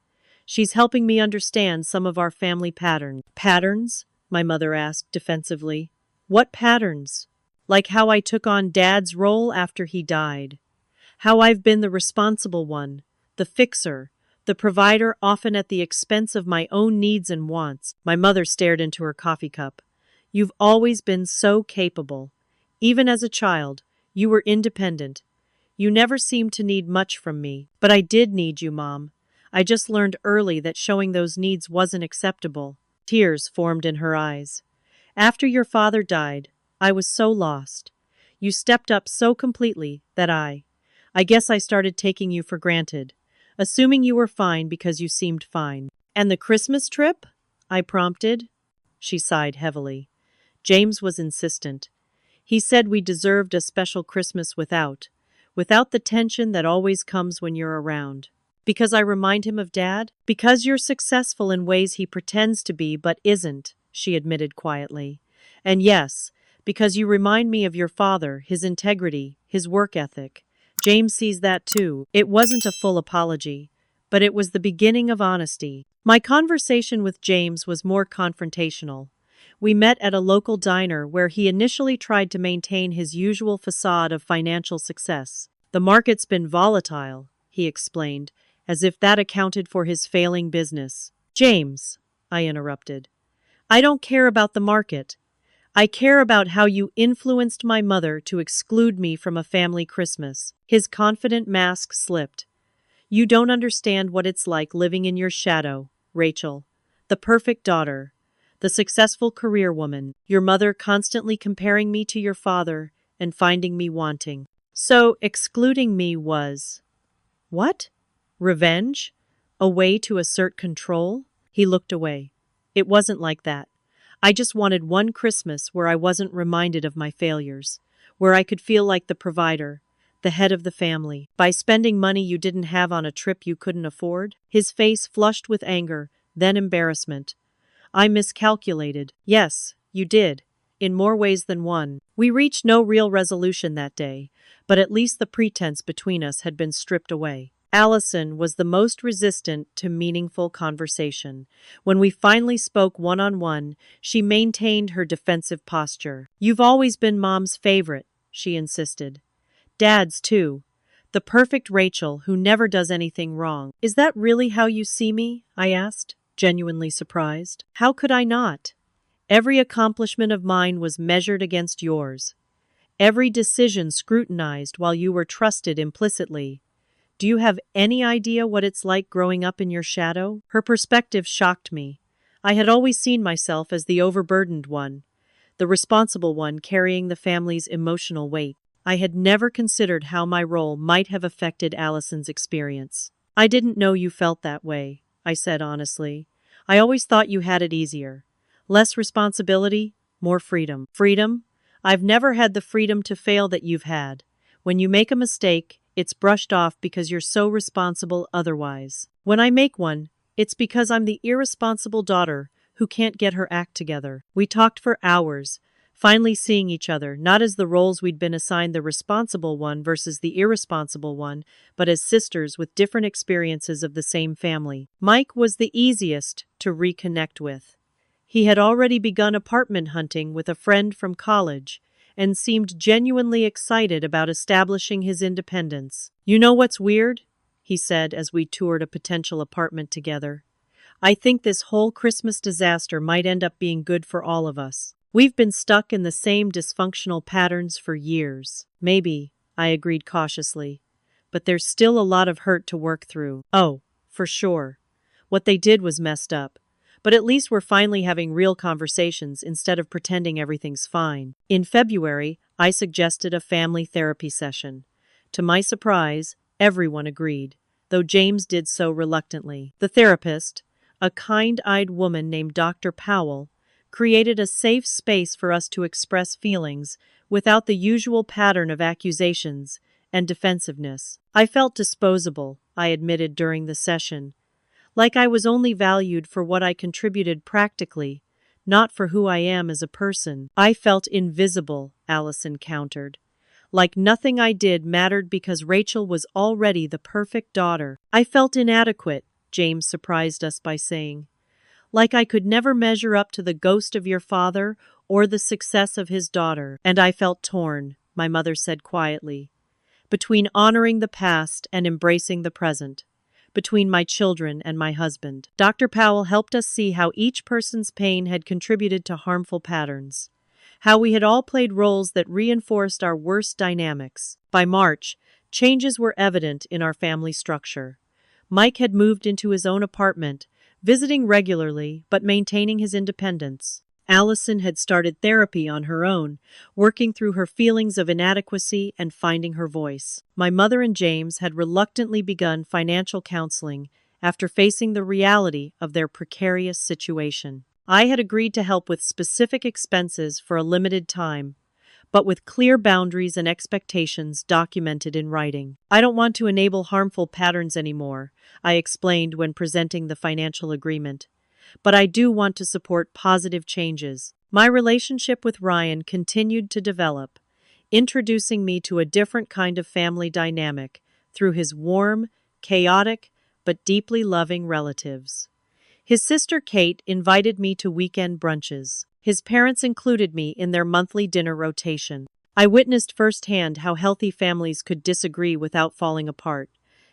"She's helping me understand some of our family patterns." "Patterns?" my mother asked defensively. "What patterns?" "Like how I took on Dad's role after he died. How I've been the responsible one, the fixer, the provider, often at the expense of my own needs and wants." My mother stared into her coffee cup. "You've always been so capable. Even as a child, you were independent. You never seemed to need much from me. But I did need you, Mom. I just learned early that showing those needs wasn't acceptable." Tears formed in her eyes. "After your father died, I was so lost. You stepped up so completely that I guess I started taking you for granted, assuming you were fine because you seemed fine." "And the Christmas trip?" I prompted. She sighed heavily. "James was insistent. He said we deserved a special Christmas without the tension that always comes when you're around." "Because I remind him of Dad?" "Because you're successful in ways he pretends to be but isn't," she admitted quietly. "And yes, because you remind me of your father, his integrity, his work ethic. James sees that too. It wasn't a full apology, but it was the beginning of honesty. My conversation with James was more confrontational. We met at a local diner where he initially tried to maintain his usual facade of financial success. The market's been volatile, he explained, as if that accounted for his failing business. James, I interrupted, I don't care about the market. I care about how you influenced my mother to exclude me from a family Christmas. His confident mask slipped. You don't understand what it's like living in your shadow, Rachel. The perfect daughter, the successful career woman, your mother constantly comparing me to your father and finding me wanting. So, excluding me was… What? Revenge? A way to assert control? He looked away. It wasn't like that. I just wanted one Christmas where I wasn't reminded of my failures, where I could feel like the provider, the head of the family. By spending money you didn't have on a trip you couldn't afford? His face flushed with anger, then embarrassment. I miscalculated. Yes, you did. In more ways than one. We reached no real resolution that day, but at least the pretense between us had been stripped away. Allison was the most resistant to meaningful conversation. When we finally spoke one-on-one, she maintained her defensive posture. You've always been Mom's favorite, she insisted. Dad's too. The perfect Rachel who never does anything wrong. Is that really how you see me? I asked, genuinely surprised. How could I not? Every accomplishment of mine was measured against yours. Every decision scrutinized while you were trusted implicitly. Do you have any idea what it's like growing up in your shadow? Her perspective shocked me. I had always seen myself as the overburdened one, the responsible one carrying the family's emotional weight. I had never considered how my role might have affected Allison's experience. I didn't know you felt that way, I said honestly. I always thought you had it easier. Less responsibility, more freedom. Freedom? I've never had the freedom to fail that you've had. When you make a mistake, it's brushed off because you're so responsible otherwise. When I make one, it's because I'm the irresponsible daughter who can't get her act together. We talked for hours, finally seeing each other, not as the roles we'd been assigned, the responsible one versus the irresponsible one, but as sisters with different experiences of the same family. Mike was the easiest to reconnect with. He had already begun apartment hunting with a friend from college and seemed genuinely excited about establishing his independence. You know what's weird? He said as we toured a potential apartment together. I think this whole Christmas disaster might end up being good for all of us. We've been stuck in the same dysfunctional patterns for years. Maybe, I agreed cautiously. But there's still a lot of hurt to work through. Oh, for sure. What they did was messed up. But at least we're finally having real conversations instead of pretending everything's fine. In February, I suggested a family therapy session. To my surprise, everyone agreed, though James did so reluctantly. The therapist, a kind-eyed woman named Dr. Powell, created a safe space for us to express feelings without the usual pattern of accusations and defensiveness. I felt disposable, I admitted during the session. Like I was only valued for what I contributed practically, not for who I am as a person. I felt invisible, Allison countered. Like nothing I did mattered because Rachel was already the perfect daughter. I felt inadequate, James surprised us by saying. Like I could never measure up to the ghost of your father or the success of his daughter. And I felt torn, my mother said quietly, between honoring the past and embracing the present. Between my children and my husband. Dr. Powell helped us see how each person's pain had contributed to harmful patterns, how we had all played roles that reinforced our worst dynamics. By March, changes were evident in our family structure. Mike had moved into his own apartment, visiting regularly but maintaining his independence. Allison had started therapy on her own, working through her feelings of inadequacy and finding her voice. My mother and James had reluctantly begun financial counseling after facing the reality of their precarious situation. I had agreed to help with specific expenses for a limited time, but with clear boundaries and expectations documented in writing. I don't want to enable harmful patterns anymore, I explained when presenting the financial agreement. But I do want to support positive changes. My relationship with Ryan continued to develop. introducing me to a different kind of family dynamic through his warm, chaotic, but deeply loving relatives. His sister Kate invited me to weekend brunches. His parents included me in their monthly dinner rotation. I witnessed firsthand how healthy families could disagree without falling apart,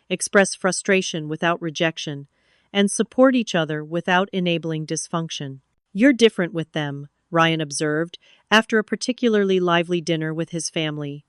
express frustration without rejection, and support each other without enabling dysfunction. You're different with them, Ryan observed, after a particularly lively dinner with his family.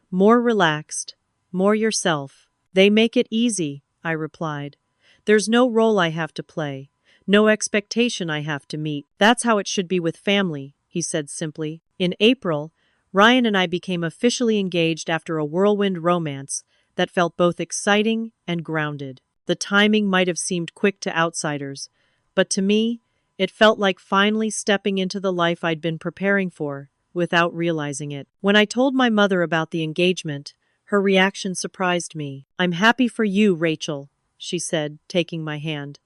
More relaxed, more yourself. They make it easy, I replied. There's no role I have to play, no expectation I have to meet. That's how it should be with family, he said simply. In April, Ryan and I became officially engaged after a whirlwind romance that felt both exciting and grounded. The timing might have seemed quick to outsiders, but to me, it felt like finally stepping into the life I'd been preparing for, without realizing it. When I told my mother about the engagement, her reaction surprised me. "I'm happy for you, Rachel," she said, taking my hand.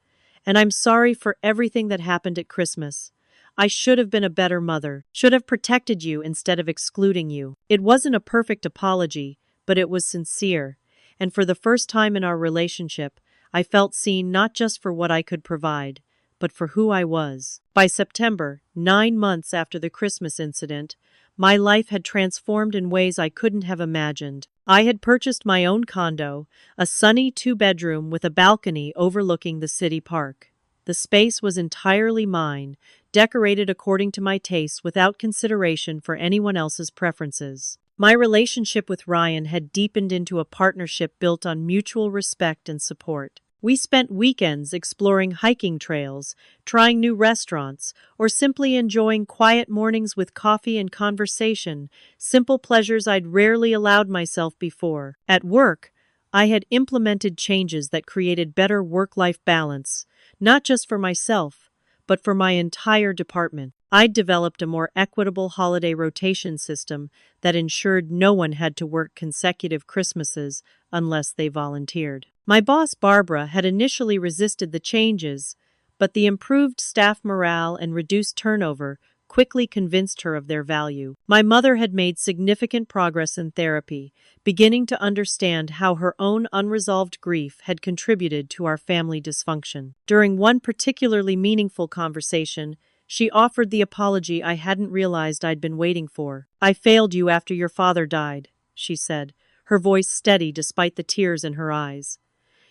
"And I'm sorry for everything that happened at Christmas. I should have been a better mother, should have protected you instead of excluding you." It wasn't a perfect apology, but it was sincere. And for the first time in our relationship, I felt seen not just for what I could provide, but for who I was. By September, 9 months after the Christmas incident, my life had transformed in ways I couldn't have imagined. I had purchased my own condo, a sunny two-bedroom with a balcony overlooking the city park. The space was entirely mine, decorated according to my tastes without consideration for anyone else's preferences. My relationship with Ryan had deepened into a partnership built on mutual respect and support. We spent weekends exploring hiking trails, trying new restaurants, or simply enjoying quiet mornings with coffee and conversation, simple pleasures I'd rarely allowed myself before. At work, I had implemented changes that created better work-life balance, not just for myself, but for my entire department. I'd developed a more equitable holiday rotation system that ensured no one had to work consecutive Christmases unless they volunteered. My boss, Barbara, had initially resisted the changes, but the improved staff morale and reduced turnover quickly convinced her of their value. My mother had made significant progress in therapy, beginning to understand how her own unresolved grief had contributed to our family dysfunction. During one particularly meaningful conversation, she offered the apology I hadn't realized I'd been waiting for. "I failed you after your father died," she said, her voice steady despite the tears in her eyes.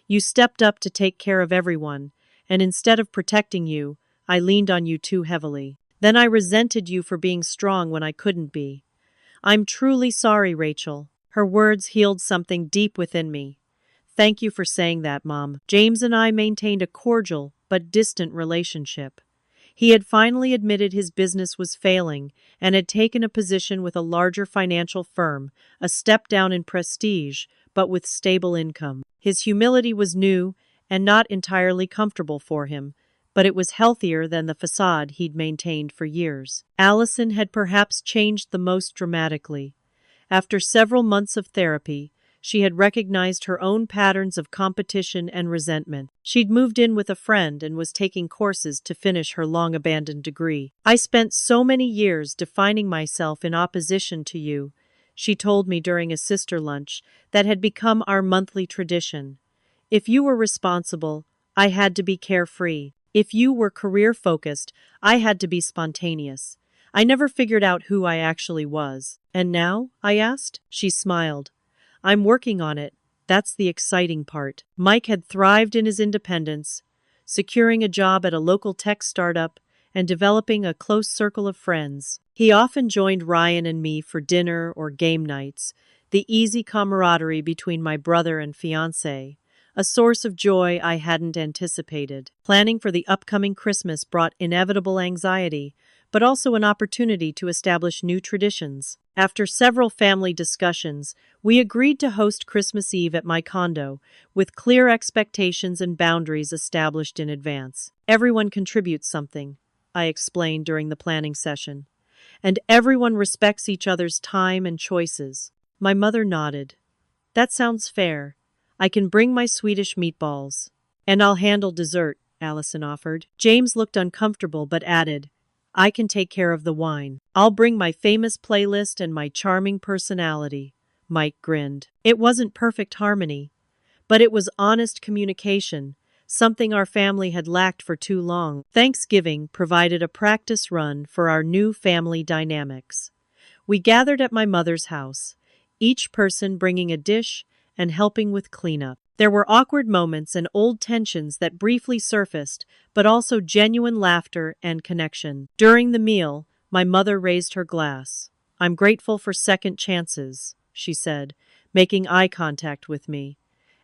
"You stepped up to take care of everyone, and instead of protecting you, I leaned on you too heavily. Then I resented you for being strong when I couldn't be. I'm truly sorry, Rachel." Her words healed something deep within me. "Thank you for saying that, Mom." James and I maintained a cordial but distant relationship. He had finally admitted his business was failing and had taken a position with a larger financial firm, a step down in prestige, but with stable income. His humility was new and not entirely comfortable for him, but it was healthier than the facade he'd maintained for years. Allison had perhaps changed the most dramatically. After several months of therapy, she had recognized her own patterns of competition and resentment. She'd moved in with a friend and was taking courses to finish her long-abandoned degree. "I spent so many years defining myself in opposition to you," she told me during a sister lunch that had become our monthly tradition. "If you were responsible, I had to be carefree. If you were career-focused, I had to be spontaneous. I never figured out who I actually was." "And now?" I asked. She smiled. "I'm working on it. That's the exciting part." Mike had thrived in his independence, securing a job at a local tech startup and developing a close circle of friends. He often joined Ryan and me for dinner or game nights, the easy camaraderie between my brother and fiancé, a source of joy I hadn't anticipated. Planning for the upcoming Christmas brought inevitable anxiety, but also an opportunity to establish new traditions. After several family discussions, we agreed to host Christmas Eve at my condo, with clear expectations and boundaries established in advance. "Everyone contributes something," I explained during the planning session, "and everyone respects each other's time and choices." My mother nodded. "That sounds fair. I can bring my Swedish meatballs." "And I'll handle dessert," Allison offered. James looked uncomfortable but added, I can take care of the wine. I'll bring my famous playlist and my charming personality." Mike grinned. It wasn't perfect harmony, but it was honest communication, something our family had lacked for too long. Thanksgiving provided a practice run for our new family dynamics. We gathered at my mother's house, each person bringing a dish and helping with cleanup. There were awkward moments and old tensions that briefly surfaced, but also genuine laughter and connection. During the meal, my mother raised her glass. "I'm grateful for second chances," she said, making eye contact with me,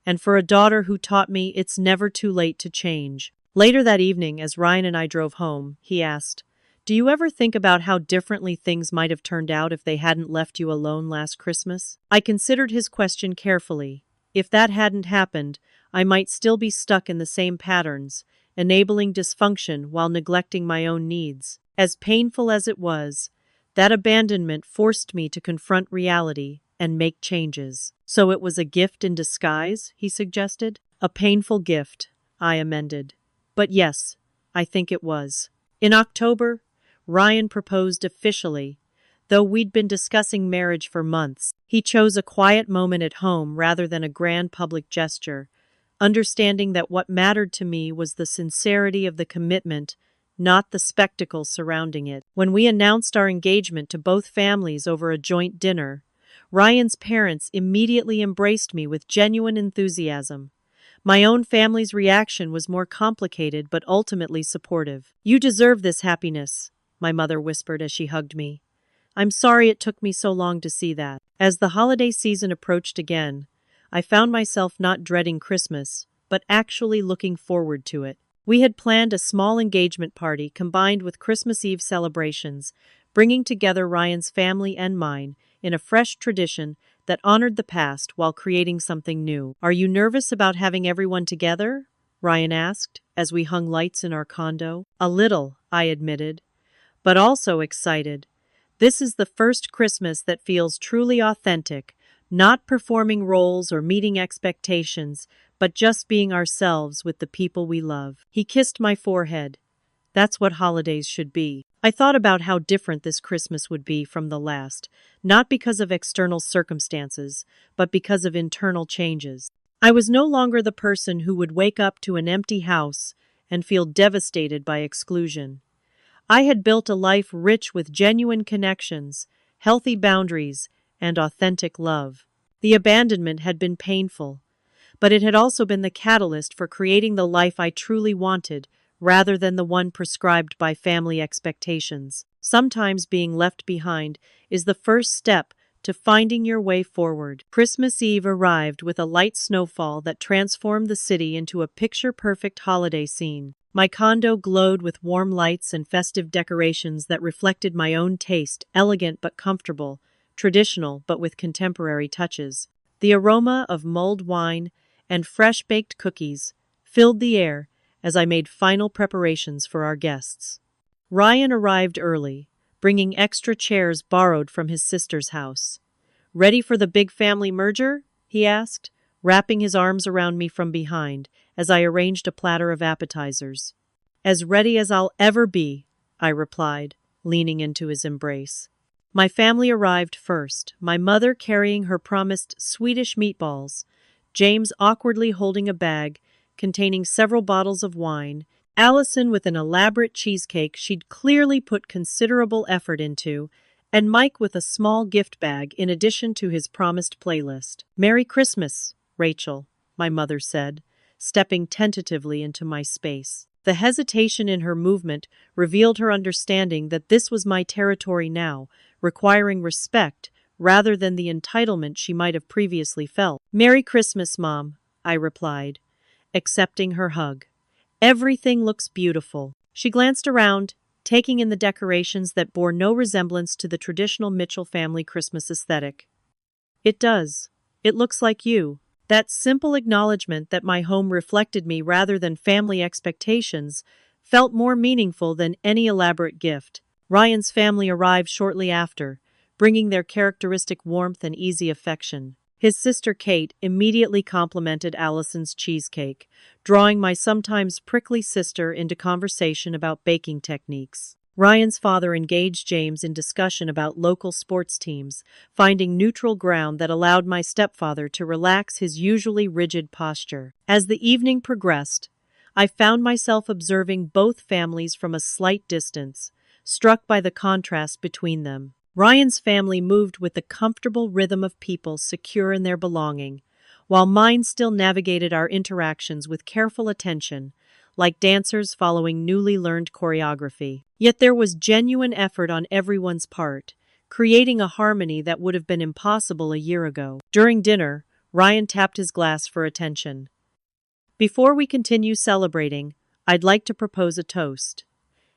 "and for a daughter who taught me it's never too late to change." Later that evening, as Ryan and I drove home, he asked, "Do you ever think about how differently things might have turned out if they hadn't left you alone last Christmas?" I considered his question carefully. If that hadn't happened, I might still be stuck in the same patterns, enabling dysfunction while neglecting my own needs. As painful as it was, that abandonment forced me to confront reality and make changes. "So it was a gift in disguise," he suggested. "A painful gift," I amended. "But yes, I think it was." In October, Ryan proposed officially, though we'd been discussing marriage for months. He chose a quiet moment at home rather than a grand public gesture, understanding that what mattered to me was the sincerity of the commitment, not the spectacle surrounding it. When we announced our engagement to both families over a joint dinner, Ryan's parents immediately embraced me with genuine enthusiasm. My own family's reaction was more complicated but ultimately supportive. "You deserve this happiness," my mother whispered as she hugged me. "I'm sorry it took me so long to see that." As the holiday season approached again, I found myself not dreading Christmas, but actually looking forward to it. We had planned a small engagement party combined with Christmas Eve celebrations, bringing together Ryan's family and mine in a fresh tradition that honored the past while creating something new. "Are you nervous about having everyone together?" Ryan asked, as we hung lights in our condo. "A little," I admitted, "but also excited. This is the first Christmas that feels truly authentic, not performing roles or meeting expectations, but just being ourselves with the people we love." He kissed my forehead. "That's what holidays should be." I thought about how different this Christmas would be from the last, not because of external circumstances, but because of internal changes. I was no longer the person who would wake up to an empty house and feel devastated by exclusion. I had built a life rich with genuine connections, healthy boundaries, and authentic love. The abandonment had been painful, but it had also been the catalyst for creating the life I truly wanted, rather than the one prescribed by family expectations. Sometimes being left behind is the first step to finding your way forward. Christmas Eve arrived with a light snowfall that transformed the city into a picture-perfect holiday scene. My condo glowed with warm lights and festive decorations that reflected my own taste, elegant but comfortable, traditional but with contemporary touches. The aroma of mulled wine and fresh-baked cookies filled the air as I made final preparations for our guests. Ryan arrived early, bringing extra chairs borrowed from his sister's house. "Ready for the big family merger?" he asked, wrapping his arms around me from behind as I arranged a platter of appetizers. "As ready as I'll ever be," I replied, leaning into his embrace. My family arrived first, my mother carrying her promised Swedish meatballs, James awkwardly holding a bag containing several bottles of wine, Allison with an elaborate cheesecake she'd clearly put considerable effort into, and Mike with a small gift bag in addition to his promised playlist. "Merry Christmas, Rachel," my mother said, stepping tentatively into my space. The hesitation in her movement revealed her understanding that this was my territory now, requiring respect rather than the entitlement she might have previously felt. "Merry Christmas, Mom," I replied, accepting her hug. "Everything looks beautiful." She glanced around, taking in the decorations that bore no resemblance to the traditional Mitchell family Christmas aesthetic. "It does. It looks like you." That simple acknowledgement that my home reflected me rather than family expectations felt more meaningful than any elaborate gift. Ryan's family arrived shortly after, bringing their characteristic warmth and easy affection. His sister Kate immediately complimented Allison's cheesecake, drawing my sometimes prickly sister into conversation about baking techniques. Ryan's father engaged James in discussion about local sports teams, finding neutral ground that allowed my stepfather to relax his usually rigid posture. As the evening progressed, I found myself observing both families from a slight distance, struck by the contrast between them. Ryan's family moved with the comfortable rhythm of people secure in their belonging, while mine still navigated our interactions with careful attention, like dancers following newly learned choreography. Yet there was genuine effort on everyone's part, creating a harmony that would have been impossible a year ago. During dinner, Ryan tapped his glass for attention. Before we continue celebrating, I'd like to propose a toast.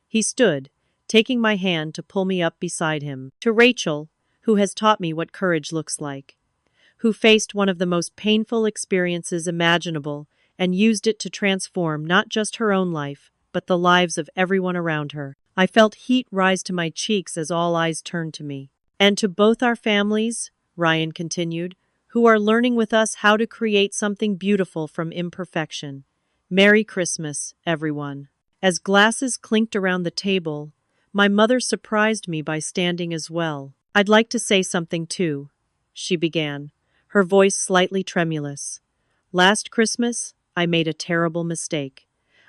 He stood, taking my hand to pull me up beside him. To Rachel, who has taught me what courage looks like, who faced one of the most painful experiences imaginable and used it to transform not just her own life, but the lives of everyone around her. I felt heat rise to my cheeks as all eyes turned to me. And to both our families, Ryan continued, who are learning with us how to create something beautiful from imperfection. Merry Christmas, everyone. As glasses clinked around the table, my mother surprised me by standing as well. I'd like to say something too, she began, her voice slightly tremulous. Last Christmas, I made a terrible mistake.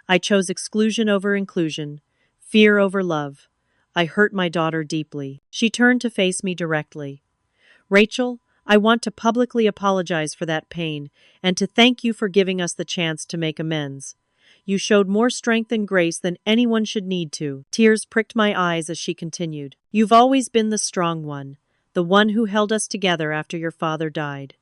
I chose exclusion over inclusion, fear over love. I hurt my daughter deeply. She turned to face me directly. Rachel, I want to publicly apologize for that pain and to thank you for giving us the chance to make amends. You showed more strength and grace than anyone should need to. Tears pricked my eyes as she continued. You've always been the strong one, the one who held us together after your father died.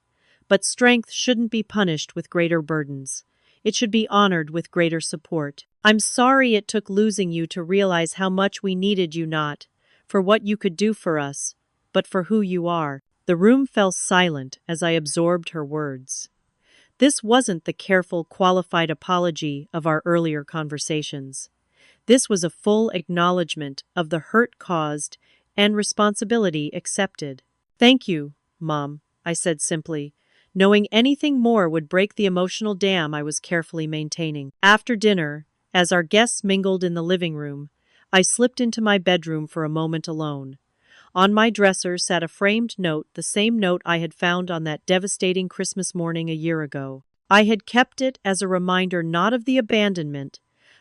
But strength shouldn't be punished with greater burdens. It should be honored with greater support. I'm sorry it took losing you to realize how much we needed you, not for what you could do for us, but for who you are. The room fell silent as I absorbed her words. This wasn't the careful, qualified apology of our earlier conversations. This was a full acknowledgement of the hurt caused and responsibility accepted. Thank you, Mom, I said simply, knowing anything more would break the emotional dam I was carefully maintaining. After dinner, as our guests mingled in the living room, I slipped into my bedroom for a moment alone. On my dresser sat a framed note, the same note I had found on that devastating Christmas morning a year ago. I had kept it as a reminder not of the abandonment,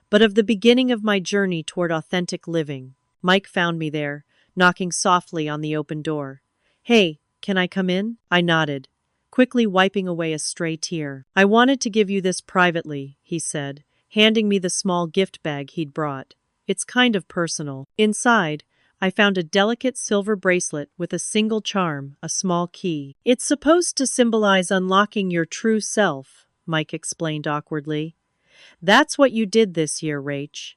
but of the beginning of my journey toward authentic living. Mike found me there, knocking softly on the open door. Hey, can I come in? I nodded, quickly wiping away a stray tear. I wanted to give you this privately, he said, handing me the small gift bag he'd brought. It's kind of personal. Inside, I found a delicate silver bracelet with a single charm, a small key. It's supposed to symbolize unlocking your true self, Mike explained awkwardly. That's what you did this year, Rach.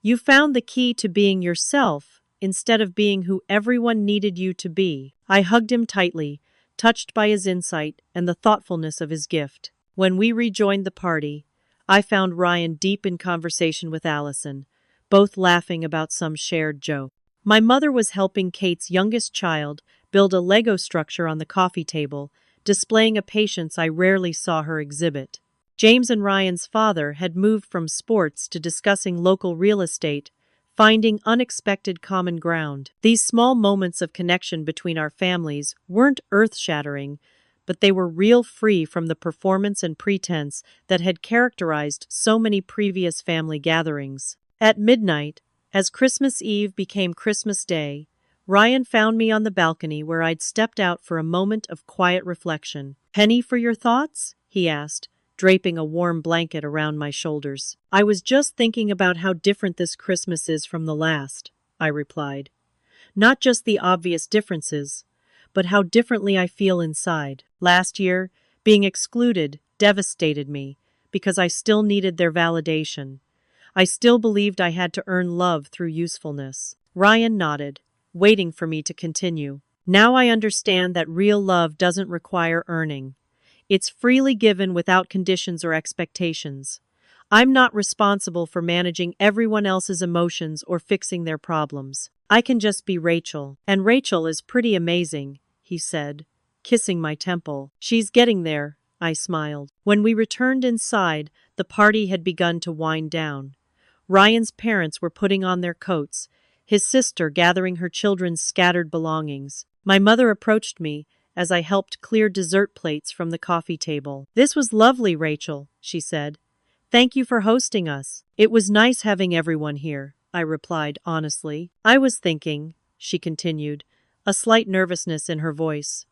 You found the key to being yourself instead of being who everyone needed you to be. I hugged him tightly, touched by his insight and the thoughtfulness of his gift. When we rejoined the party, I found Ryan deep in conversation with Allison, both laughing about some shared joke. My mother was helping Kate's youngest child build a Lego structure on the coffee table, displaying a patience I rarely saw her exhibit. James and Ryan's father had moved from sports to discussing local real estate, finding unexpected common ground. These small moments of connection between our families weren't earth-shattering, but they were real, free from the performance and pretense that had characterized so many previous family gatherings. At midnight, as Christmas Eve became Christmas Day, Ryan found me on the balcony where I'd stepped out for a moment of quiet reflection. "Penny for your thoughts?" he asked, draping a warm blanket around my shoulders. "I was just thinking about how different this Christmas is from the last," I replied. "Not just the obvious differences, but how differently I feel inside. Last year, being excluded devastated me because I still needed their validation. I still believed I had to earn love through usefulness." Ryan nodded, waiting for me to continue. "Now I understand that real love doesn't require earning. It's freely given without conditions or expectations. I'm not responsible for managing everyone else's emotions or fixing their problems. I can just be Rachel. And Rachel is pretty amazing," he said, kissing my temple. "She's getting there," I smiled. When we returned inside, the party had begun to wind down. Ryan's parents were putting on their coats, his sister gathering her children's scattered belongings. My mother approached me as I helped clear dessert plates from the coffee table. "This was lovely, Rachel," she said. "Thank you for hosting us." "It was nice having everyone here," I replied honestly. "I was thinking," she continued, a slight nervousness in her voice,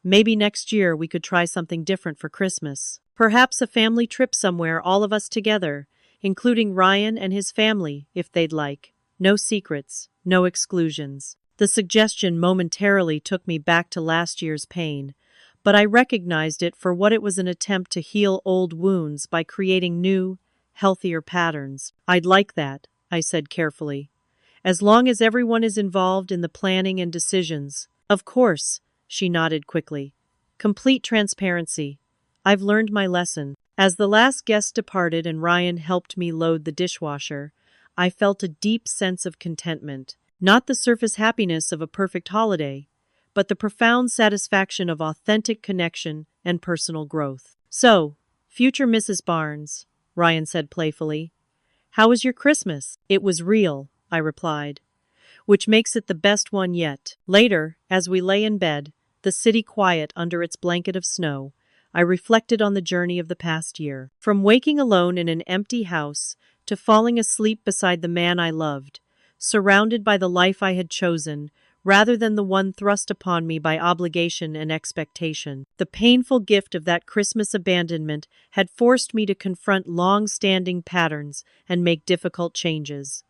"maybe next year we could try something different for Christmas. Perhaps a family trip somewhere, all of us together, including Ryan and his family, if they'd like. No secrets, no exclusions." The suggestion momentarily took me back to last year's pain, but I recognized it for what it was: an attempt to heal old wounds by creating new, healthier patterns. "I'd like that," I said carefully, "as long as everyone is involved in the planning and decisions." "Of course," she nodded quickly. "Complete transparency. I've learned my lesson." As the last guest departed and Ryan helped me load the dishwasher, I felt a deep sense of contentment. Not the surface happiness of a perfect holiday, but the profound satisfaction of authentic connection and personal growth. "So, future Mrs. Barnes," Ryan said playfully, "how was your Christmas?" "It was real," I replied, "which makes it the best one yet." Later, as we lay in bed, the city quiet under its blanket of snow, I reflected on the journey of the past year. From waking alone in an empty house to falling asleep beside the man I loved, surrounded by the life I had chosen, rather than the one thrust upon me by obligation and expectation. The painful gift of that Christmas abandonment had forced me to confront long-standing patterns and make difficult changes.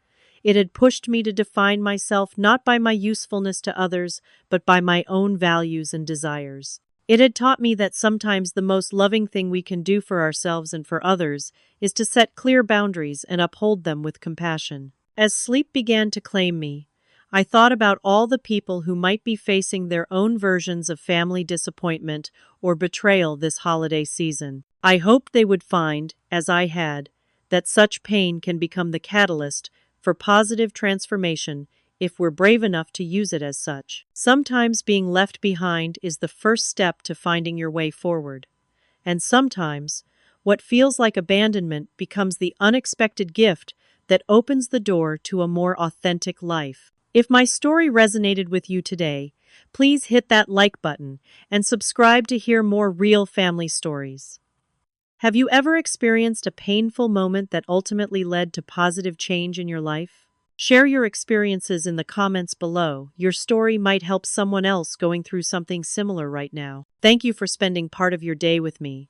It had pushed me to define myself not by my usefulness to others, but by my own values and desires. It had taught me that sometimes the most loving thing we can do for ourselves and for others is to set clear boundaries and uphold them with compassion. As sleep began to claim me, I thought about all the people who might be facing their own versions of family disappointment or betrayal this holiday season. I hoped they would find, as I had, that such pain can become the catalyst for positive transformation if we're brave enough to use it as such. Sometimes being left behind is the first step to finding your way forward. And sometimes, what feels like abandonment becomes the unexpected gift that opens the door to a more authentic life. If my story resonated with you today, please hit that like button and subscribe to hear more real family stories. Have you ever experienced a painful moment that ultimately led to positive change in your life? Share your experiences in the comments below. Your story might help someone else going through something similar right now. Thank you for spending part of your day with me.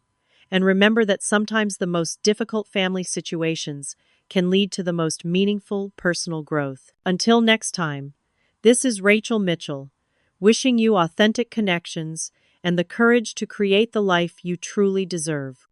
And remember that sometimes the most difficult family situations can lead to the most meaningful personal growth. Until next time, this is Rachel Mitchell, wishing you authentic connections and the courage to create the life you truly deserve.